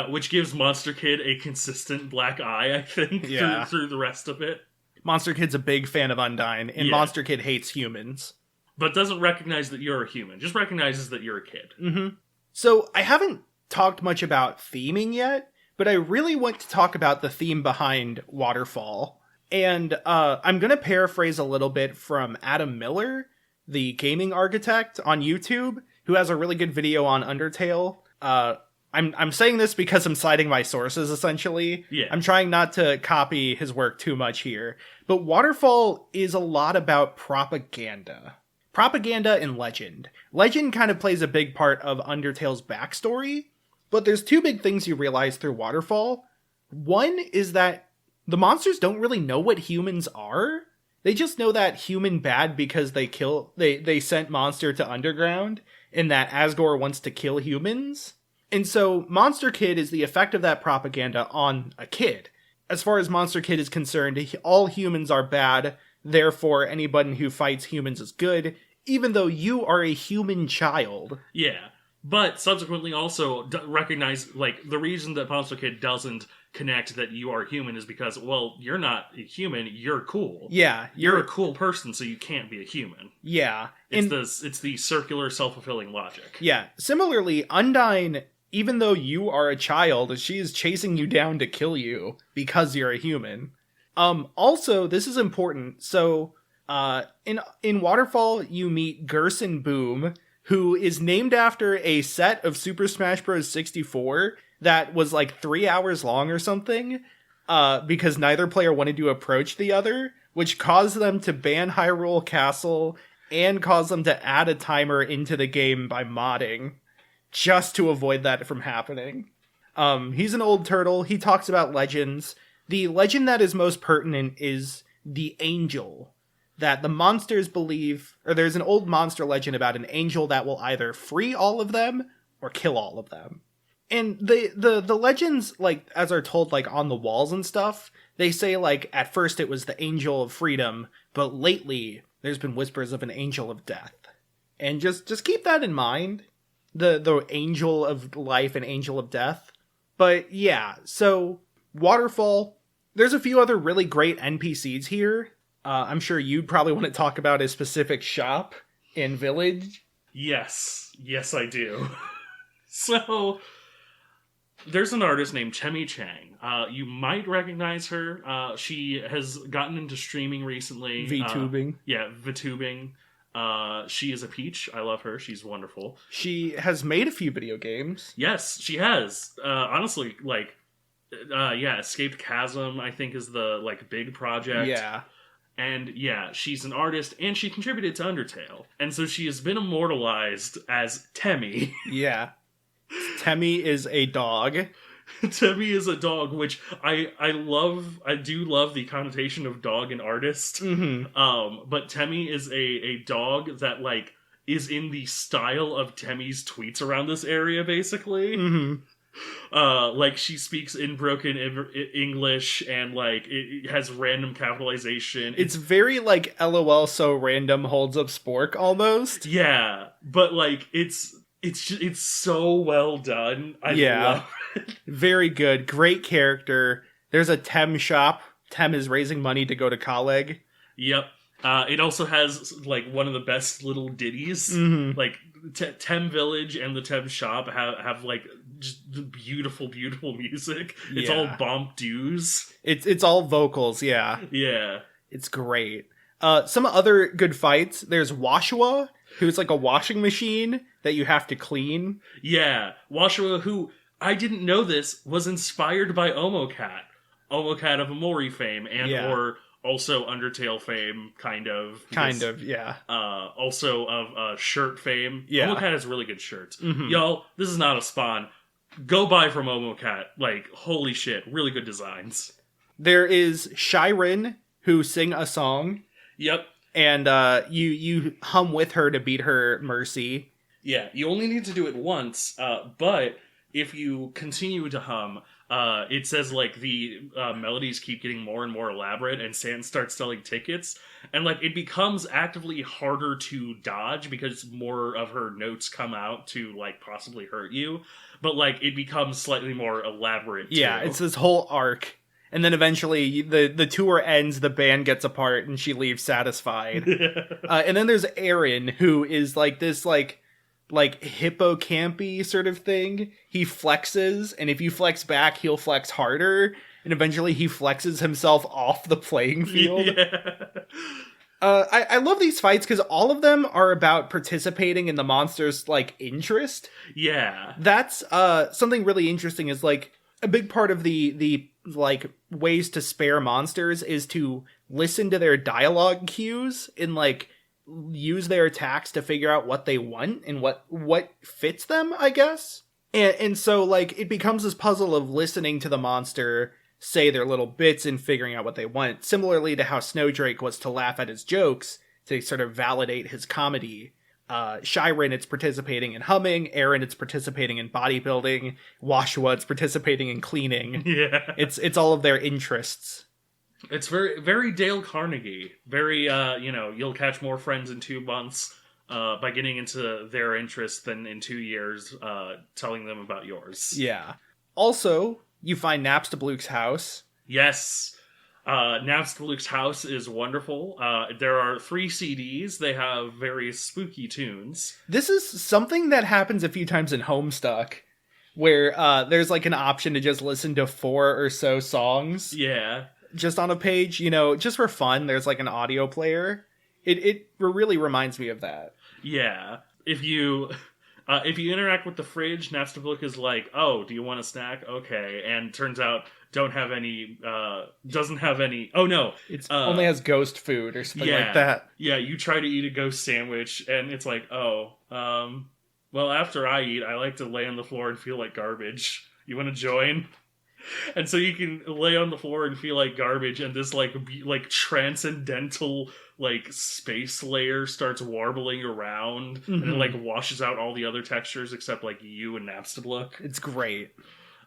Which gives Monster Kid a consistent black eye, I think, through the rest of it. Monster Kid's a big fan of Undyne, and Monster Kid hates humans. But doesn't recognize that you're a human. Just recognizes that you're a kid. Mm-hmm. So, I haven't talked much about theming yet, but I really want to talk about the theme behind Waterfall. And I'm going to paraphrase a little bit from Adam Miller, the gaming architect on YouTube, who has a really good video on Undertale. I'm saying this because I'm citing my sources, essentially. Yeah. I'm trying not to copy his work too much here. But Waterfall is a lot about propaganda. Propaganda and legend. Legend kind of plays a big part of Undertale's backstory, but there's 2 big things you realize through Waterfall. One is that the monsters don't really know what humans are. They just know that human bad because they sent Monster to Underground, and that Asgore wants to kill humans. And so Monster Kid is the effect of that propaganda on a kid. As far as Monster Kid is concerned, all humans are bad, therefore anybody who fights humans is good, even though you are a human child. Yeah, but subsequently also recognize, like, the reason that Monster Kid doesn't connect that you are human is because, well, you're not a human, you're cool. Yeah. You're a cool person, so you can't be a human. Yeah. It's the circular, self-fulfilling logic. Yeah. Similarly, Undyne, even though you are a child, she is chasing you down to kill you because you're a human. Also, this is important. So, in Waterfall, you meet Gerson Boom, who is named after a set of Super Smash Bros. 64 that was like 3 hours long or something, because neither player wanted to approach the other, which caused them to ban Hyrule Castle and caused them to add a timer into the game by modding, just to avoid that from happening. He's an old turtle. He talks about legends. The legend that is most pertinent is the angel, that the monsters believe, or there's an old monster legend about an angel that will either free all of them or kill all of them. And the legends, like, as are told, like, on the walls and stuff, they say, like, at first it was the angel of freedom, but lately there's been whispers of an angel of death. And just keep that in mind. The angel of life and angel of death. But yeah, so Waterfall, there's a few other really great NPCs here. I'm sure you'd probably want to talk about a specific shop in Village. Yes, I do. So, there's an artist named Chemi Chang. You might recognize her. She has gotten into streaming recently. VTubing. VTubing. She is a peach. I love her. She's wonderful. She has made a few video games. Yes, she has. Honestly, like, Escaped Chasm, I think, is the, like, big project. Yeah. And yeah, she's an artist, and she contributed to Undertale. And so she has been immortalized as Temmie. Yeah. Temmie is a dog. Temmie is a dog, which I love. I do love the connotation of dog and artist. Mm-hmm. But Temmie is a dog that, like, is in the style of Temmie's tweets around this area, basically. Mm-hmm. Like, she speaks in broken English, and, like, it has random capitalization. It's very, like, LOL so random holds up Spork, almost. Yeah, but, like, it's so well done. I love it. Very good. Great character. There's a Tem shop. Tem is raising money to go to college. Yep. It also has, like, one of the best little ditties. Mm-hmm. Like, Tem Village and the Tem Shop have like, just beautiful, beautiful music. It's all bomp doos. It's all vocals, yeah. Yeah. It's great. Some other good fights. There's Washua, who's like a washing machine that you have to clean. Yeah. Washua, who, I didn't know this, was inspired by Omocat. Omocat of Amori fame, and or also Undertale fame, kind of. Yeah. Also of shirt fame. Yeah. Omocat has really good shirts. Mm-hmm. Y'all, this is not a spawn. Go buy from Omocat. Like, holy shit, really good designs. There is Shiren, who sing a song. Yep. And you hum with her to beat her mercy. Yeah. You only need to do it once, but if you continue to hum, it says, like, the melodies keep getting more and more elaborate, and Sans starts selling tickets, and, like, it becomes actively harder to dodge because more of her notes come out to, like, possibly hurt you, but, like, it becomes slightly more elaborate, too. Yeah, it's this whole arc. And then eventually the tour ends, the band gets apart, and she leaves satisfied. And then there's Aaron, who is, like, this, like hippocampy sort of thing. He flexes, and if you flex back, he'll flex harder, and eventually he flexes himself off the playing field. Yeah. I love these fights because all of them are about participating in the monster's, like, interest. Yeah. That's something really interesting is, like, a big part of the like, ways to spare monsters is to listen to their dialogue cues and, like, use their attacks to figure out what they want and what fits them, I guess. And so, like, it becomes this puzzle of listening to the monster say their little bits and figuring out what they want. Similarly to how Snowdrake was to laugh at his jokes to sort of validate his comedy. Shiren, it's participating in humming. Aaron, it's participating in bodybuilding. Washua, it's participating in cleaning. Yeah. It's all of their interests. It's very, very Dale Carnegie. Very, you'll catch more friends in 2 months by getting into their interests than in 2 years telling them about yours. Yeah. Also, you find Napstablook's house. Yes. Napstablook's house is wonderful. There are 3 CDs. They have various spooky tunes. This is something that happens a few times in Homestuck, where there's, like, an option to just listen to 4 or so songs. Yeah. Just on a page, just for fun. There's, like, an audio player. It really reminds me of that. Yeah. if you interact with the fridge, Napstablook is like, "Oh, do you want a snack? Okay," and turns out doesn't have any. Oh no, It only has ghost food or something like that. Yeah, you try to eat a ghost sandwich, and it's like, oh, well, after I eat, I like to lay on the floor and feel like garbage. You want to join? And so you can lay on the floor and feel like garbage, and this like transcendental like space layer starts warbling around, and it like washes out all the other textures except like you and Napstablook. It's great.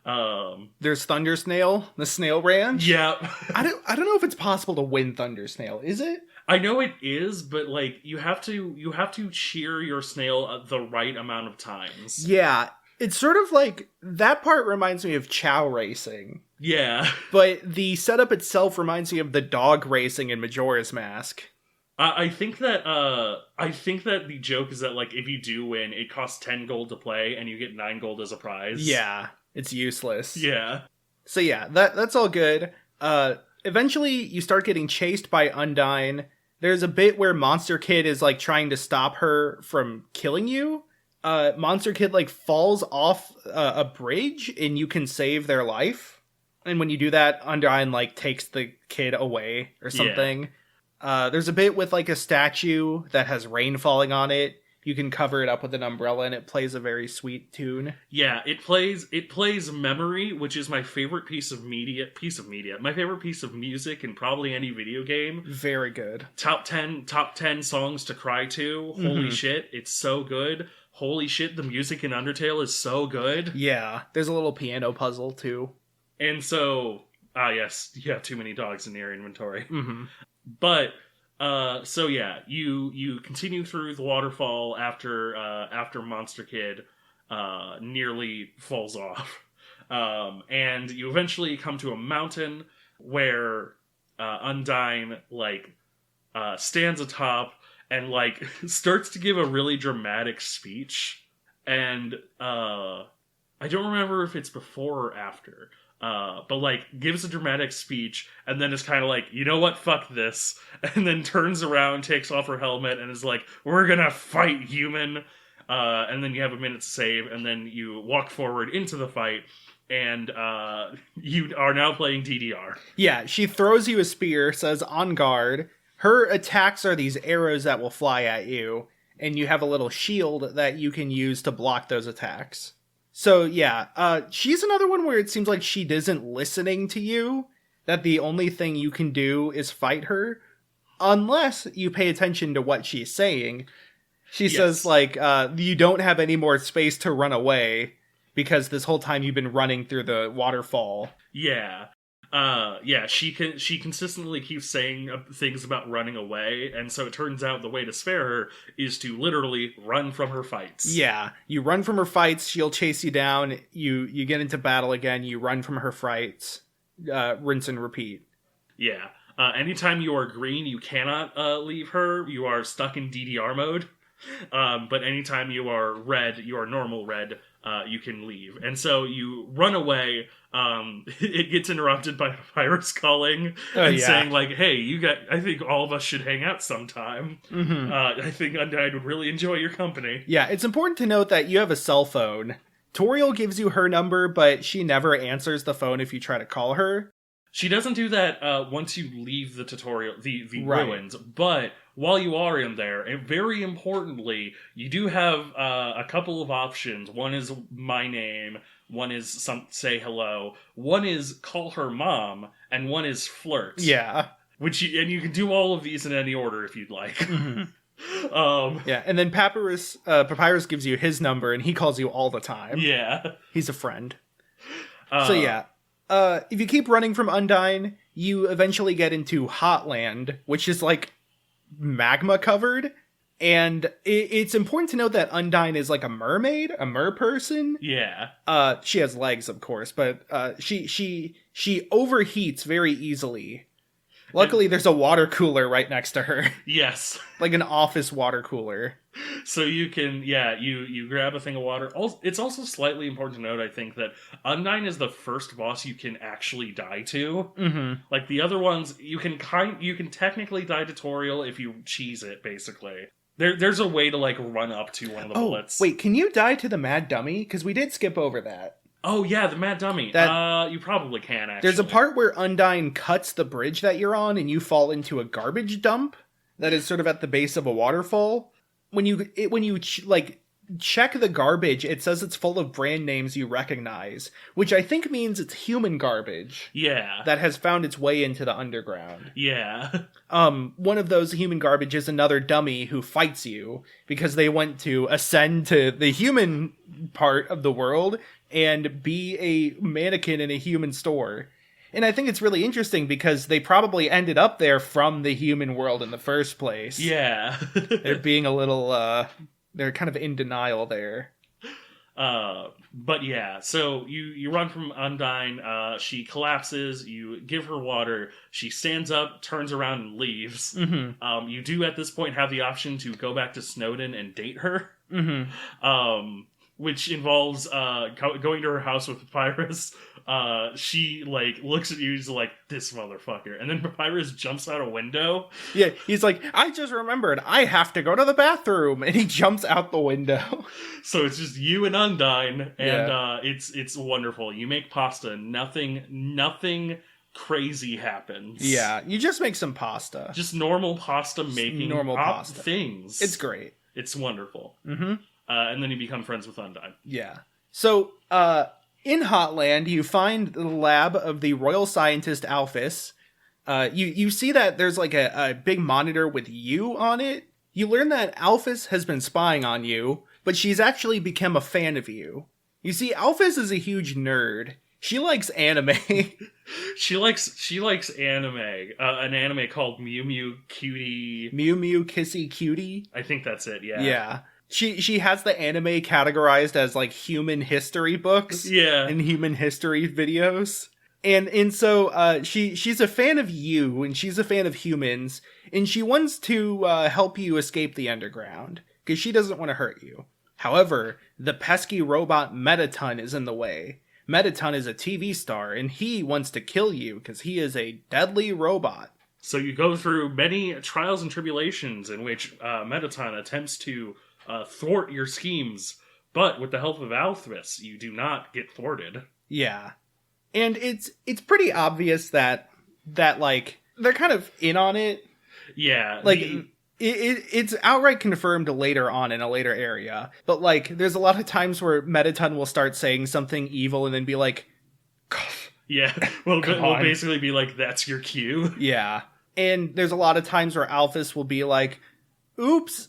There's Thunder Snail, the Snail Ranch. Yeah. I don't know if it's possible to win Thunder Snail. Is it? I know it is, but like you have to cheer your snail the right amount of times. Yeah. It's sort of like, that part reminds me of Chow Racing. Yeah. But the setup itself reminds me of the dog racing in Majora's Mask. I think that the joke is that like if you do win, it costs 10 gold to play and you get 9 gold as a prize. Yeah, it's useless. Yeah. So yeah, that's all good. Eventually you start getting chased by Undyne. There's a bit where Monster Kid is like trying to stop her from killing you. Monster Kid like falls off a bridge and you can save their life. And when you do that, Undyne like takes the kid away or something. Yeah. There's a bit with like a statue that has rain falling on it. You can cover it up with an umbrella and it plays a very sweet tune. Yeah, it plays Memory, which is my favorite piece of media. My favorite piece of music in probably any video game. Very good. Top 10 songs to cry to. Holy shit, it's so good. Holy shit, the music in Undertale is so good. Yeah, there's a little piano puzzle too. And so, yes, you have too many dogs in your inventory. But, so yeah, you continue through the waterfall after Monster Kid nearly falls off. And you eventually come to a mountain where Undyne, like, stands atop and like starts to give a really dramatic speech, and I don't remember if it's before or after, but like gives a dramatic speech and then is kind of like, you know what, fuck this, and then turns around, takes off her helmet, and is like, we're gonna fight, human. And then you have a minute to save, and then you walk forward into the fight, and you are now playing DDR. Yeah, she throws you a spear, says on guard. Her attacks are these arrows that will fly at you, and you have a little shield that you can use to block those attacks. So yeah, she's another one where it seems like she isn't listening to you, that the only thing you can do is fight her, unless you pay attention to what she's saying. She says, like, you don't have any more space to run away, because this whole time you've been running through the waterfall. Yeah. She consistently keeps saying things about running away, and so it turns out the way to spare her is to literally run from her fights. Yeah, you run from her fights, she'll chase you down, you get into battle again, you run from her fights, rinse and repeat. Yeah. Anytime you are green, you cannot leave her, you are stuck in DDR mode. But anytime you are red, you are normal red, you can leave. And so you run away. It gets interrupted by Papyrus calling and saying like, hey, I think all of us should hang out sometime. I think Undyne would really enjoy your company. Yeah, it's important to note that you have a cell phone. Toriel gives you her number, but she never answers the phone if you try to call her. She doesn't do that once you leave the tutorial, the ruins, but while you are in there, and very importantly, you do have a couple of options. One is my name, one is say hello, one is call her mom, and one is flirt. Yeah. And you can do all of these in any order if you'd like. Yeah, and then Papyrus gives you his number, and he calls you all the time. Yeah. He's a friend. So yeah. If you keep running from Undyne, you eventually get into Hotland, which is like magma covered. And it's important to note that Undyne is like a mermaid, a mer-person. Yeah. She has legs, of course, but she overheats very easily. Luckily, there's a water cooler right next to her. Yes. Like an office water cooler. So you can, you grab a thing of water. It's also slightly important to note, I think, that Undyne is the first boss you can actually die to. Mm-hmm. Like the other ones, you can technically die to Toriel if you cheese it, basically. There's a way to, like, run up to one of the bullets. Wait, can you die to the Mad Dummy? Because we did skip over that. Oh, yeah, the Mad Dummy. You probably can, actually. There's a part where Undyne cuts the bridge that you're on, and you fall into a garbage dump that is sort of at the base of a waterfall. When you check the garbage, it says it's full of brand names you recognize, which I think means it's human garbage. Yeah. That has found its way into the underground. Yeah. One of those human garbage is another dummy who fights you because they want to ascend to the human part of the world and be a mannequin in a human store. And I think it's really interesting because they probably ended up there from the human world in the first place. Yeah. They're being a little, they're kind of in denial there. But yeah, so you run from Undyne, she collapses, you give her water, she stands up, turns around, and leaves. Mm-hmm. You do at this point have the option to go back to Snowdon and date her. Mm-hmm. Which involves going to her house with Papyrus. She, like, looks at you, she's like, this motherfucker. And then Papyrus jumps out a window. Yeah, he's like, I just remembered, I have to go to the bathroom. And he jumps out the window. So it's just you and Undyne, and it's wonderful. You make pasta, nothing crazy happens. Yeah, you just make some pasta. Just normal pasta making pasta things. It's great. It's wonderful. Mm-hmm. And then you become friends with Undyne. Yeah. So, in Hotland, you find the lab of the royal scientist Alphys. You see that there's like a big monitor with you on it. You learn that Alphys has been spying on you, but she's actually become a fan of you. You see, Alphys is a huge nerd. She likes anime. She likes anime. An anime called Mew Mew Cutie. Mew Mew Kissy Cutie? I think that's it, yeah. Yeah. She has the anime categorized as like human history books. Yeah. And human history videos. And so she's a fan of you, and she's a fan of humans, and she wants to help you escape the underground, because she doesn't want to hurt you. However, the pesky robot Metaton is in the way. Metaton is a TV star, and he wants to kill you, because he is a deadly robot. So you go through many trials and tribulations in which Metaton attempts to thwart your schemes, but with the help of Alphys, you do not get thwarted. Yeah. And it's pretty obvious that like they're kind of in on it. Yeah. Like it's outright confirmed later on in a later area. But like there's a lot of times where Metaton will start saying something evil and then be like, yeah. We'll basically be like, that's your cue. Yeah. And there's a lot of times where Alphys will be like, oops,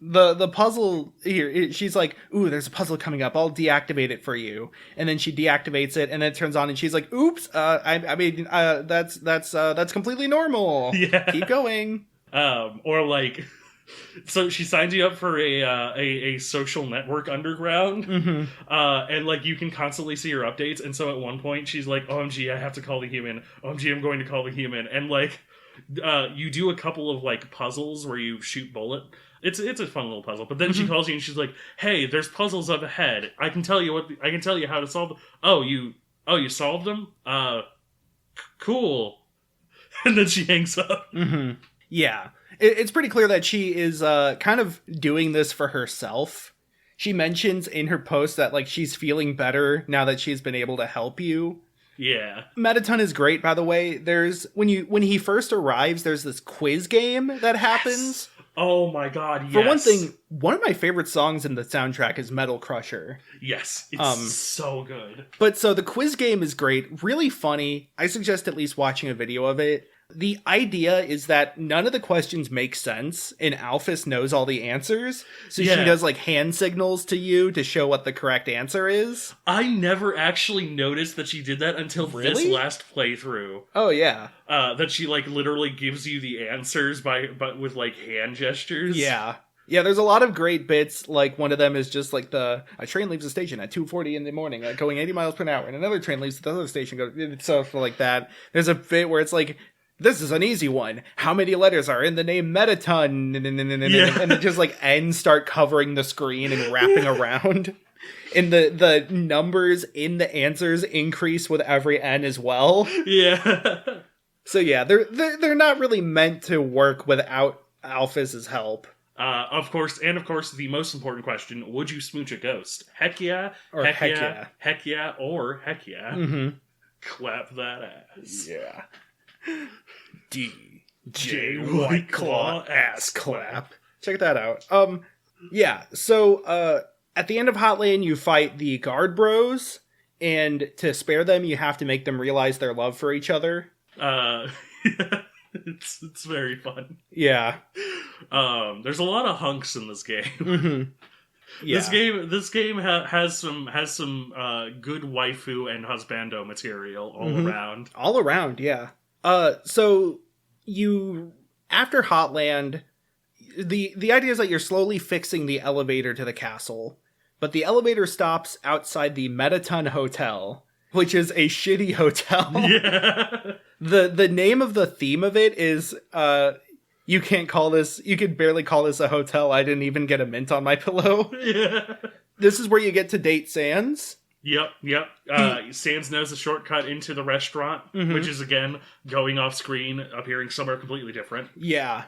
the puzzle here, she's like, ooh, there's a puzzle coming up, I'll deactivate it for you. And then she deactivates it, and then it turns on, and she's like, oops, that's completely normal. Yeah. Keep going. Or like, so she signs you up for a social network underground, and like you can constantly see her updates. And so at one point she's like, OMG, I have to call the human. OMG, I'm going to call the human. And like, you do a couple of like puzzles where you shoot bullet. It's a fun little puzzle, but then she calls you and she's like, "Hey, there's puzzles up ahead. I can tell you how to solve them." Oh, you solved them? Cool. And then she hangs up. Mm-hmm. Yeah, it's pretty clear that she is kind of doing this for herself. She mentions in her post that like she's feeling better now that she's been able to help you. Yeah. Metaton is great, by the way. There's when he first arrives, there's this quiz game that happens. Yes. Oh my god, yes. For one thing, one of my favorite songs in the soundtrack is Metal Crusher. Yes, it's so good. But so the quiz game is great, really funny. I suggest at least watching a video of it. The idea is that none of the questions make sense, and Alphys knows all the answers, so she does like hand signals to you to show what the correct answer is. I never actually noticed that she did that until this last playthrough. Oh yeah, that she like literally gives you the answers but with like hand gestures. Yeah. Yeah, there's a lot of great bits. Like, one of them is just like a train leaves the station at 2:40 in the morning, going 80 miles per hour, and another train leaves the other station, stuff like that. There's a bit where it's like, this is an easy one. How many letters are in the name Metaton? And it just like N's start covering the screen and wrapping around. And the numbers in the answers increase with every N as well. Yeah. So yeah, they're not really meant to work without Alphys's help. Of course, the most important question: would you smooch a ghost? Heck yeah, Or heck heck yeah, yeah. heck yeah, or heck yeah. Mm-hmm. Clap that ass. Yeah. J. White Claw ass clap. Check that out. Yeah, so, at the end of Hotland, you fight the guard bros, and to spare them, you have to make them realize their love for each other. It's very fun. Yeah. There's a lot of hunks in this game. Mm-hmm. Yeah. This game has some good waifu and husbando material all around. All around, yeah. So you after Hotland, the idea is that you're slowly fixing the elevator to the castle, but the elevator stops outside the Metaton Hotel, which is a shitty hotel. Yeah. The name of the theme of it is you could barely call this a hotel. I didn't even get a mint on my pillow. Yeah. This is where you get to date Sans. Yep. Sans knows a shortcut into the restaurant, which is, again, going off screen, appearing somewhere completely different. Yeah.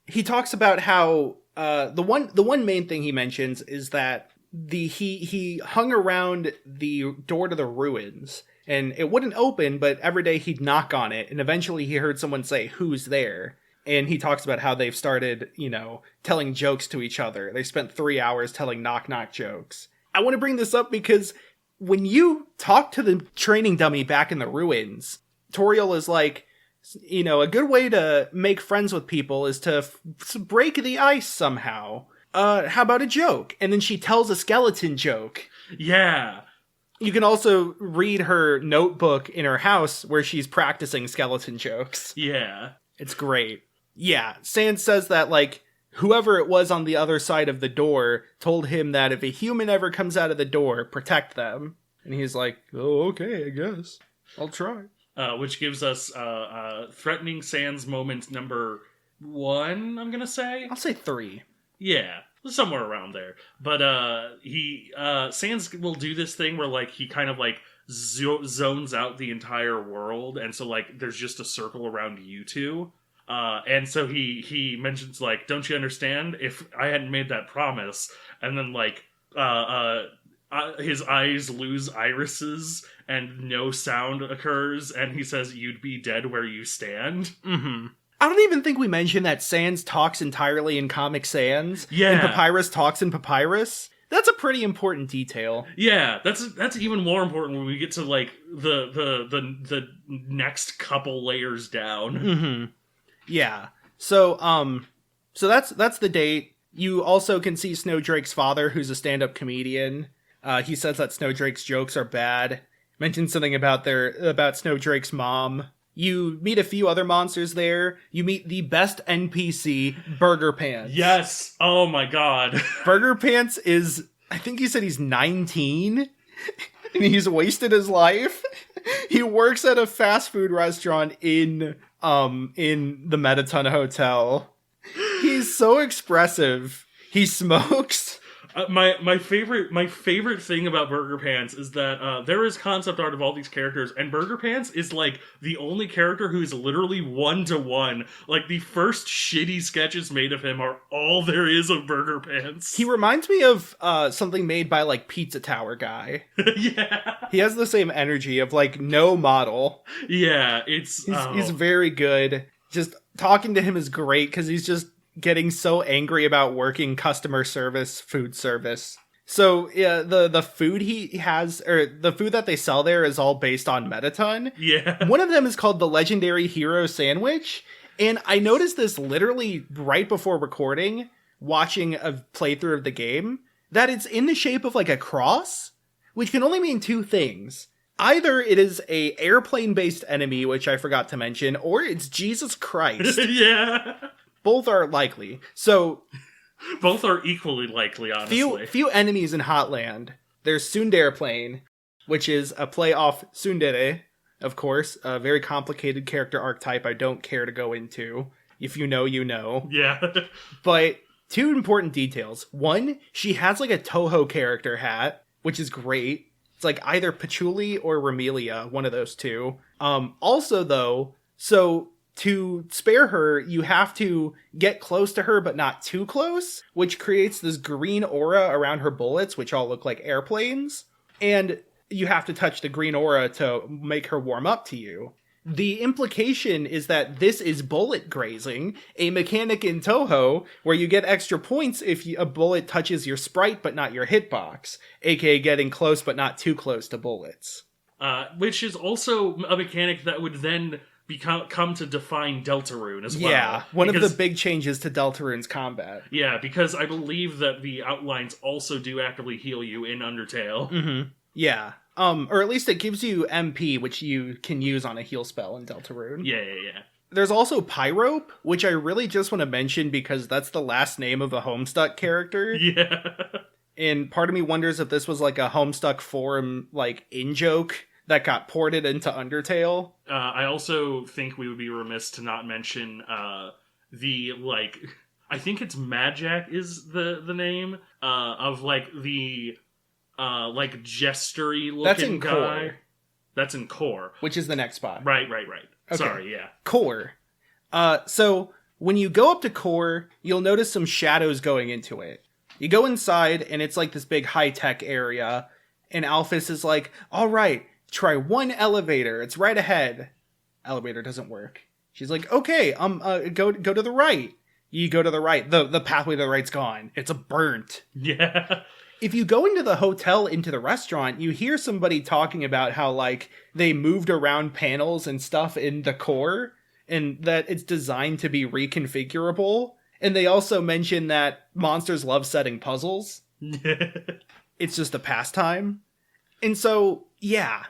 He talks about how the one main thing he mentions is that he hung around the door to the ruins, and it wouldn't open, but every day he'd knock on it, and eventually he heard someone say, "Who's there?" And he talks about how they've started, telling jokes to each other. They spent 3 hours telling knock-knock jokes. I want to bring this up because when you talk to the training dummy back in the ruins, Toriel is like, a good way to make friends with people is to break the ice somehow. How about a joke? And then she tells a skeleton joke. Yeah. You can also read her notebook in her house where she's practicing skeleton jokes. Yeah. It's great. Yeah, Sans says that, whoever it was on the other side of the door told him that if a human ever comes out of the door, protect them. And he's like, oh, okay, I guess. I'll try. Which gives us threatening Sans moment number 1, I'm gonna say. I'll say 3. Yeah, somewhere around there. But Sans will do this thing where he kind of zones out the entire world, and so there's just a circle around you two. And so he mentions don't you understand? If I hadn't made that promise, and then his eyes lose irises and no sound occurs, and he says, "You'd be dead where you stand." Mm-hmm. I don't even think we mentioned that Sans talks entirely in Comic Sans. Yeah. And Papyrus talks in Papyrus. That's a pretty important detail. Yeah, that's even more important when we get to the next couple layers down. Mm-hmm. Yeah. So that's the date. You also can see Snowdrake's father, who's a stand-up comedian. He says that Snowdrake's jokes are bad. Mentions something about Snowdrake's mom. You meet a few other monsters there. You meet the best NPC, Burger Pants. Yes! Oh my god. Burger Pants is, I think he said he's 19, and he's wasted his life. He works at a fast food restaurant in the Metaton Hotel. He's so expressive. He smokes. My favorite thing about Burger Pants is that there is concept art of all these characters, and Burger Pants is the only character who is literally 1-to-1. The first shitty sketches made of him are all there is of Burger Pants. He reminds me of something made by Pizza Tower guy. Yeah, he has the same energy of no model. Yeah, he's very good. Just talking to him is great because he's just getting so angry about working customer service, food service. So yeah, the food he has, or the food that they sell there, is all based on Metaton. Yeah. One of them is called the Legendary Hero Sandwich, and I noticed this literally right before recording, watching a playthrough of the game, that it's in the shape of a cross, which can only mean two things. Either it is a airplane-based enemy, which I forgot to mention, or it's Jesus Christ. Yeah. Both are likely. So both are equally likely, honestly. Few enemies in Hotland. There's Sundareplane, which is a play off Tsundere, of course, a very complicated character archetype I don't care to go into. If you know, you know. Yeah. But two important details. One, she has a Toho character hat, which is great. It's either Patchouli or Remelia, one of those two. Also, though, so to spare her, you have to get close to her, but not too close, which creates this green aura around her bullets, which all look like airplanes. And you have to touch the green aura to make her warm up to you. The implication is that this is bullet grazing, a mechanic in Toho where you get extra points if a bullet touches your sprite but not your hitbox, aka getting close but not too close to bullets. Which is also a mechanic that would then come to define Deltarune as well. Yeah, one of the big changes to Deltarune's combat. Yeah, because I believe that the outlines also do actively heal you in Undertale. Mm-hmm. Yeah. Or at least it gives you MP, which you can use on a heal spell in Deltarune. Yeah. There's also Pyrope, which I really just want to mention because that's the last name of a Homestuck character. Yeah. And part of me wonders if this was like a Homestuck forum, like, in-joke that got ported into Undertale. I also think we would be remiss to not mention the, like, I think it's Majak is the name of, like, the... like jestery looking guy. Core. That's in Core. Which is the next spot. Right. Okay. Sorry, yeah. Core. So when you go up to Core, you'll notice some shadows going into it. You go inside, and it's like this big high-tech area, and Alphys is like, alright, try one elevator, it's right ahead. Elevator doesn't work. She's like, okay, go to the right. You go to the right. The pathway to the right's gone. It's burnt. Yeah. If you go into the hotel, into the restaurant, you hear somebody talking about how, like, they moved around panels and stuff in the core, and that it's designed to be reconfigurable. And they also mention that monsters love setting puzzles. It's just a pastime. And so, yeah,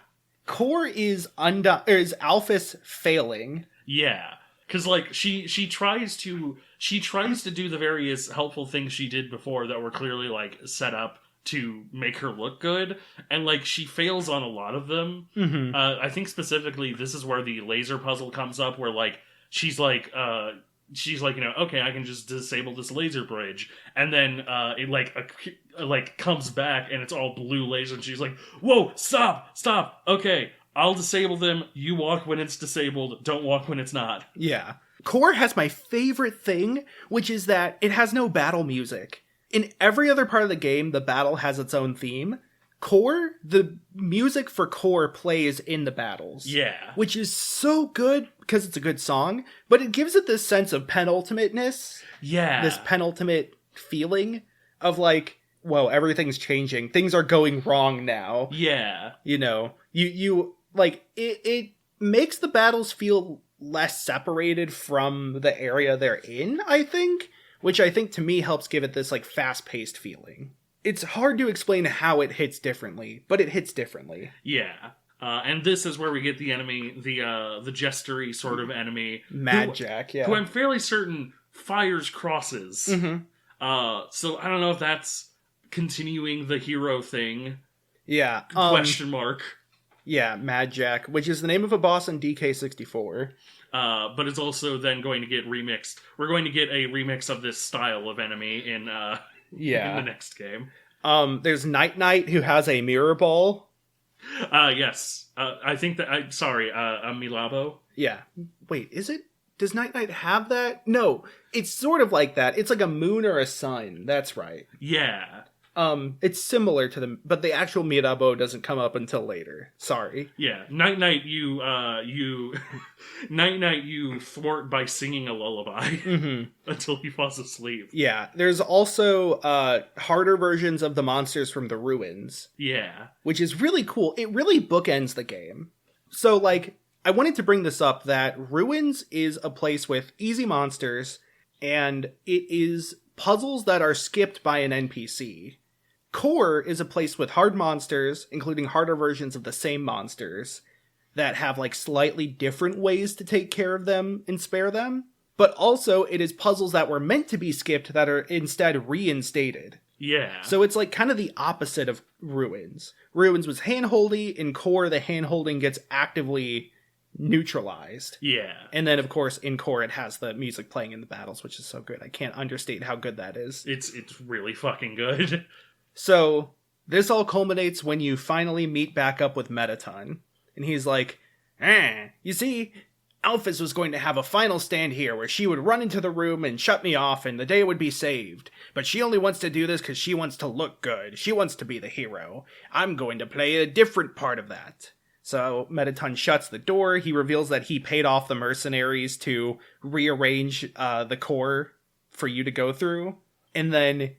Core is Alphys failing. Yeah. Because, like, she tries to do the various helpful things she did before that were clearly, like, set up to make her look good, and, like, she fails on a lot of them. Mm-hmm. I think specifically this is where the laser puzzle comes up, where, like, she's like, okay, I can just disable this laser bridge, and then it comes back, and it's all blue laser, and she's like, whoa, stop, okay, I'll disable them, you walk when it's disabled, don't walk when it's not. Yeah. Core has my favorite thing, which is that it has no battle music. In every other part of the game, the battle has its own theme. Core, the music for Core plays in the battles. Yeah. Which is so good, because it's a good song, but it gives it this sense of penultimateness. Yeah. This penultimate feeling of, like, whoa, everything's changing. Things are going wrong now. Yeah. You know, you like, it makes the battles feel less separated from the area they're in, I think, which I think to me helps give it this, like, fast-paced feeling. It's hard to explain how it hits differently, but it hits differently. Yeah. And this is where we get the enemy, the jestery sort of enemy. Majak, yeah. Who I'm fairly certain fires crosses. Mm-hmm. So I don't know if that's continuing the hero thing. Yeah. Question mark. Yeah, Majak, which is the name of a boss in DK64. But it's also then going to get remixed. We're going to get a remix of this style of enemy in the next game. There's Night, who has a mirror ball. Yes. I think that... a Milabo? Yeah. Wait, is it? Does Night have that? No, it's sort of like that. It's like a moon or a sun. That's right. Yeah. It's similar to them, but the actual Mirabo doesn't come up until later. Sorry. Yeah, Night, you Night, you thwart by singing a lullaby until he falls asleep. Yeah, there's also harder versions of the monsters from the ruins. Yeah, which is really cool. It really bookends the game. So, like, I wanted to bring this up that ruins is a place with easy monsters, and it is puzzles that are skipped by an NPC. Core is a place with hard monsters, including harder versions of the same monsters, that have, like, slightly different ways to take care of them and spare them. But also, it is puzzles that were meant to be skipped that are instead reinstated. Yeah. So it's, like, kind of the opposite of Ruins. Ruins was handholdy. In Core, the handholding gets actively neutralized. Yeah. And then, of course, in Core, it has the music playing in the battles, which is so good. I can't understate how good that is. It's really fucking good. So, this all culminates when you finally meet back up with Metaton. And he's like, you see, Alphys was going to have a final stand here where she would run into the room and shut me off and the day would be saved. But she only wants to do this because she wants to look good. She wants to be the hero. I'm going to play a different part of that. So Mettaton shuts the door. He reveals that he paid off the mercenaries to rearrange the core for you to go through. And then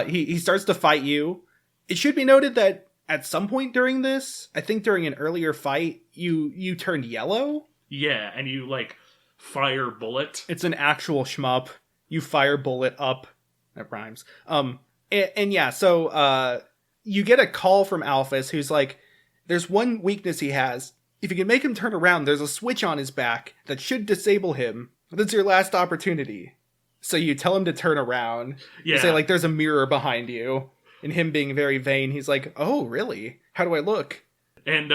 he starts to fight you. It should be noted that at some point during this, I think during an earlier fight, you turned yellow. Yeah, and you, like, fire bullet. It's an actual shmup. You fire bullet up. That rhymes. And yeah, so you get a call from Alphys who's like, there's one weakness he has. If you can make him turn around, there's a switch on his back that should disable him. That's your last opportunity. So you tell him to turn around. Yeah. You say, like, there's a mirror behind you. And him being very vain, he's like, oh, really? How do I look? And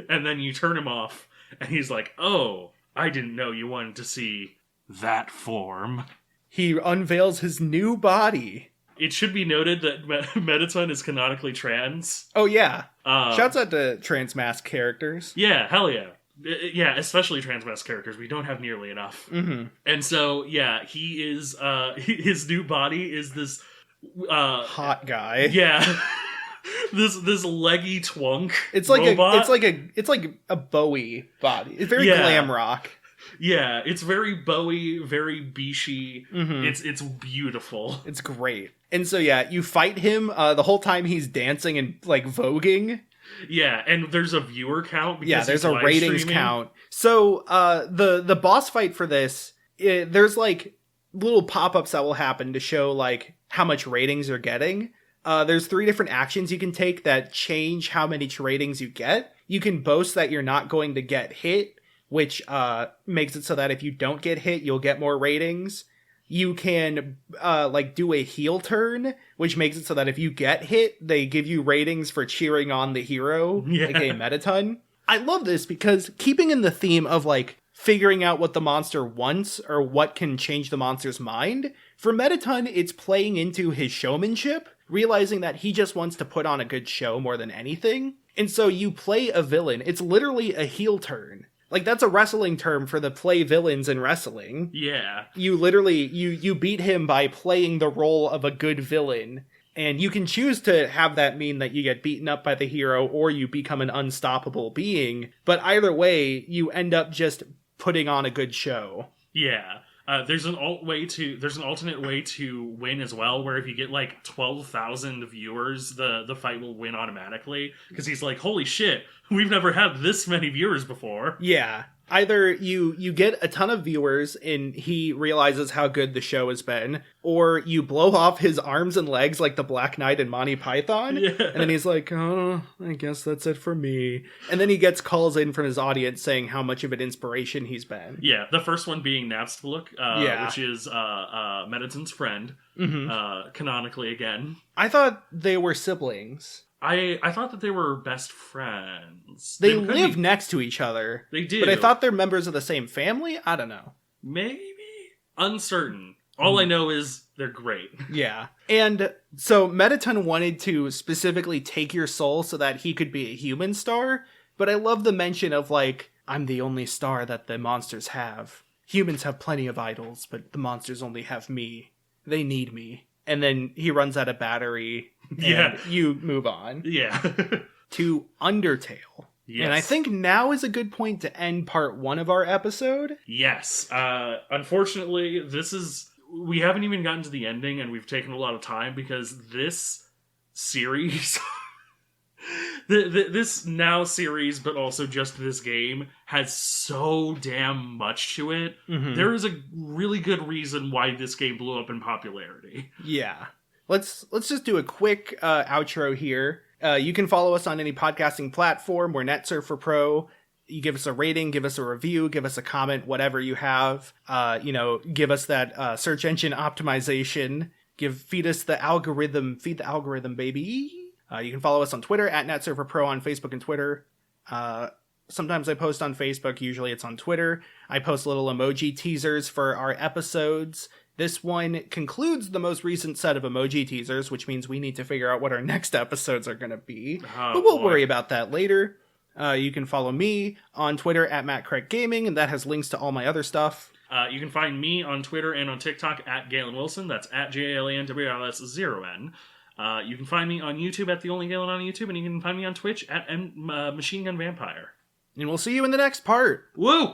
then you turn him off. And he's like, oh, I didn't know you wanted to see that form. He unveils his new body. It should be noted that Mettaton is canonically trans. Oh, yeah. Shouts out to trans-masked characters. Yeah, hell yeah. Yeah, especially trans-masked characters. We don't have nearly enough. Mm-hmm. And so, yeah, he is, his new body is this... hot guy. Yeah. This leggy twunk. It's like robot. it's like a Bowie body. It's very glam rock. Yeah, it's very Bowie, very beachy. Mm-hmm. It's beautiful. It's great. And so yeah, you fight him the whole time he's dancing and like voguing. Yeah, and there's a viewer count. Yeah, there's a ratings count. So the boss fight for this, there's like little pop-ups that will happen to show like how much ratings you're getting. There's 3 different actions you can take that change how many ratings you get. You can boast that you're not going to get hit, which makes it so that if you don't get hit, you'll get more ratings. You can like do a heel turn, which makes it so that if you get hit, they give you ratings for cheering on the hero, aka Mettaton. I love this because keeping in the theme of like figuring out what the monster wants or what can change the monster's mind, for Mettaton, it's playing into his showmanship, realizing that he just wants to put on a good show more than anything. And so you play a villain. It's literally a heel turn. Like, that's a wrestling term for the play villains in wrestling. Yeah. You literally, you beat him by playing the role of a good villain. And you can choose to have that mean that you get beaten up by the hero or you become an unstoppable being. But either way, you end up just putting on a good show. Yeah. There's an alternate way to win as well, where if you get like 12,000 viewers, the fight will win automatically. Because he's like, holy shit, we've never had this many viewers before. Yeah. Either you get a ton of viewers and he realizes how good the show has been, or you blow off his arms and legs like the Black Knight and Monty Python, and then he's like, oh, I guess that's it for me. And then he gets calls in from his audience saying how much of an inspiration he's been. Yeah, the first one being Napstaluk, which is Mettaton's friend, canonically again. I thought they were siblings. I thought that they were best friends. They live next to each other. They do. But I thought they're members of the same family? I don't know. Maybe? Uncertain. All I know is they're great. Yeah. And so Mettaton wanted to specifically take your soul so that he could be a human star, but I love the mention of like, I'm the only star that the monsters have. Humans have plenty of idols, but the monsters only have me. They need me. And then he runs out of battery. And you move on. Yeah. To Undertale. Yes. And I think now is a good point to end part 1 of our episode. Yes. Unfortunately, we haven't even gotten to the ending, and we've taken a lot of time because this series, this now series, but also just this game, has so damn much to it. Mm-hmm. There is a really good reason why this game blew up in popularity. Yeah. Let's just do a quick outro here. You can follow us on any podcasting platform. We're NetSurfer Pro. You give us a rating, give us a review, give us a comment, whatever you have. Give us that search engine optimization. Feed the algorithm, baby. You can follow us on Twitter at NetSurfer Pro on Facebook and Twitter. Sometimes I post on Facebook. Usually it's on Twitter. I post little emoji teasers for our episodes. This one concludes the most recent set of emoji teasers, which means we need to figure out what our next episodes are going to be. But we'll worry about that later. You can follow me on Twitter at MattCraigGaming, and that has links to all my other stuff. You can find me on Twitter and on TikTok at Galen Wilson. That's at GalenWilson0N. You can find me on YouTube at The Only Galen on YouTube, and you can find me on Twitch at Machine Gun Vampire. And we'll see you in the next part. Woo!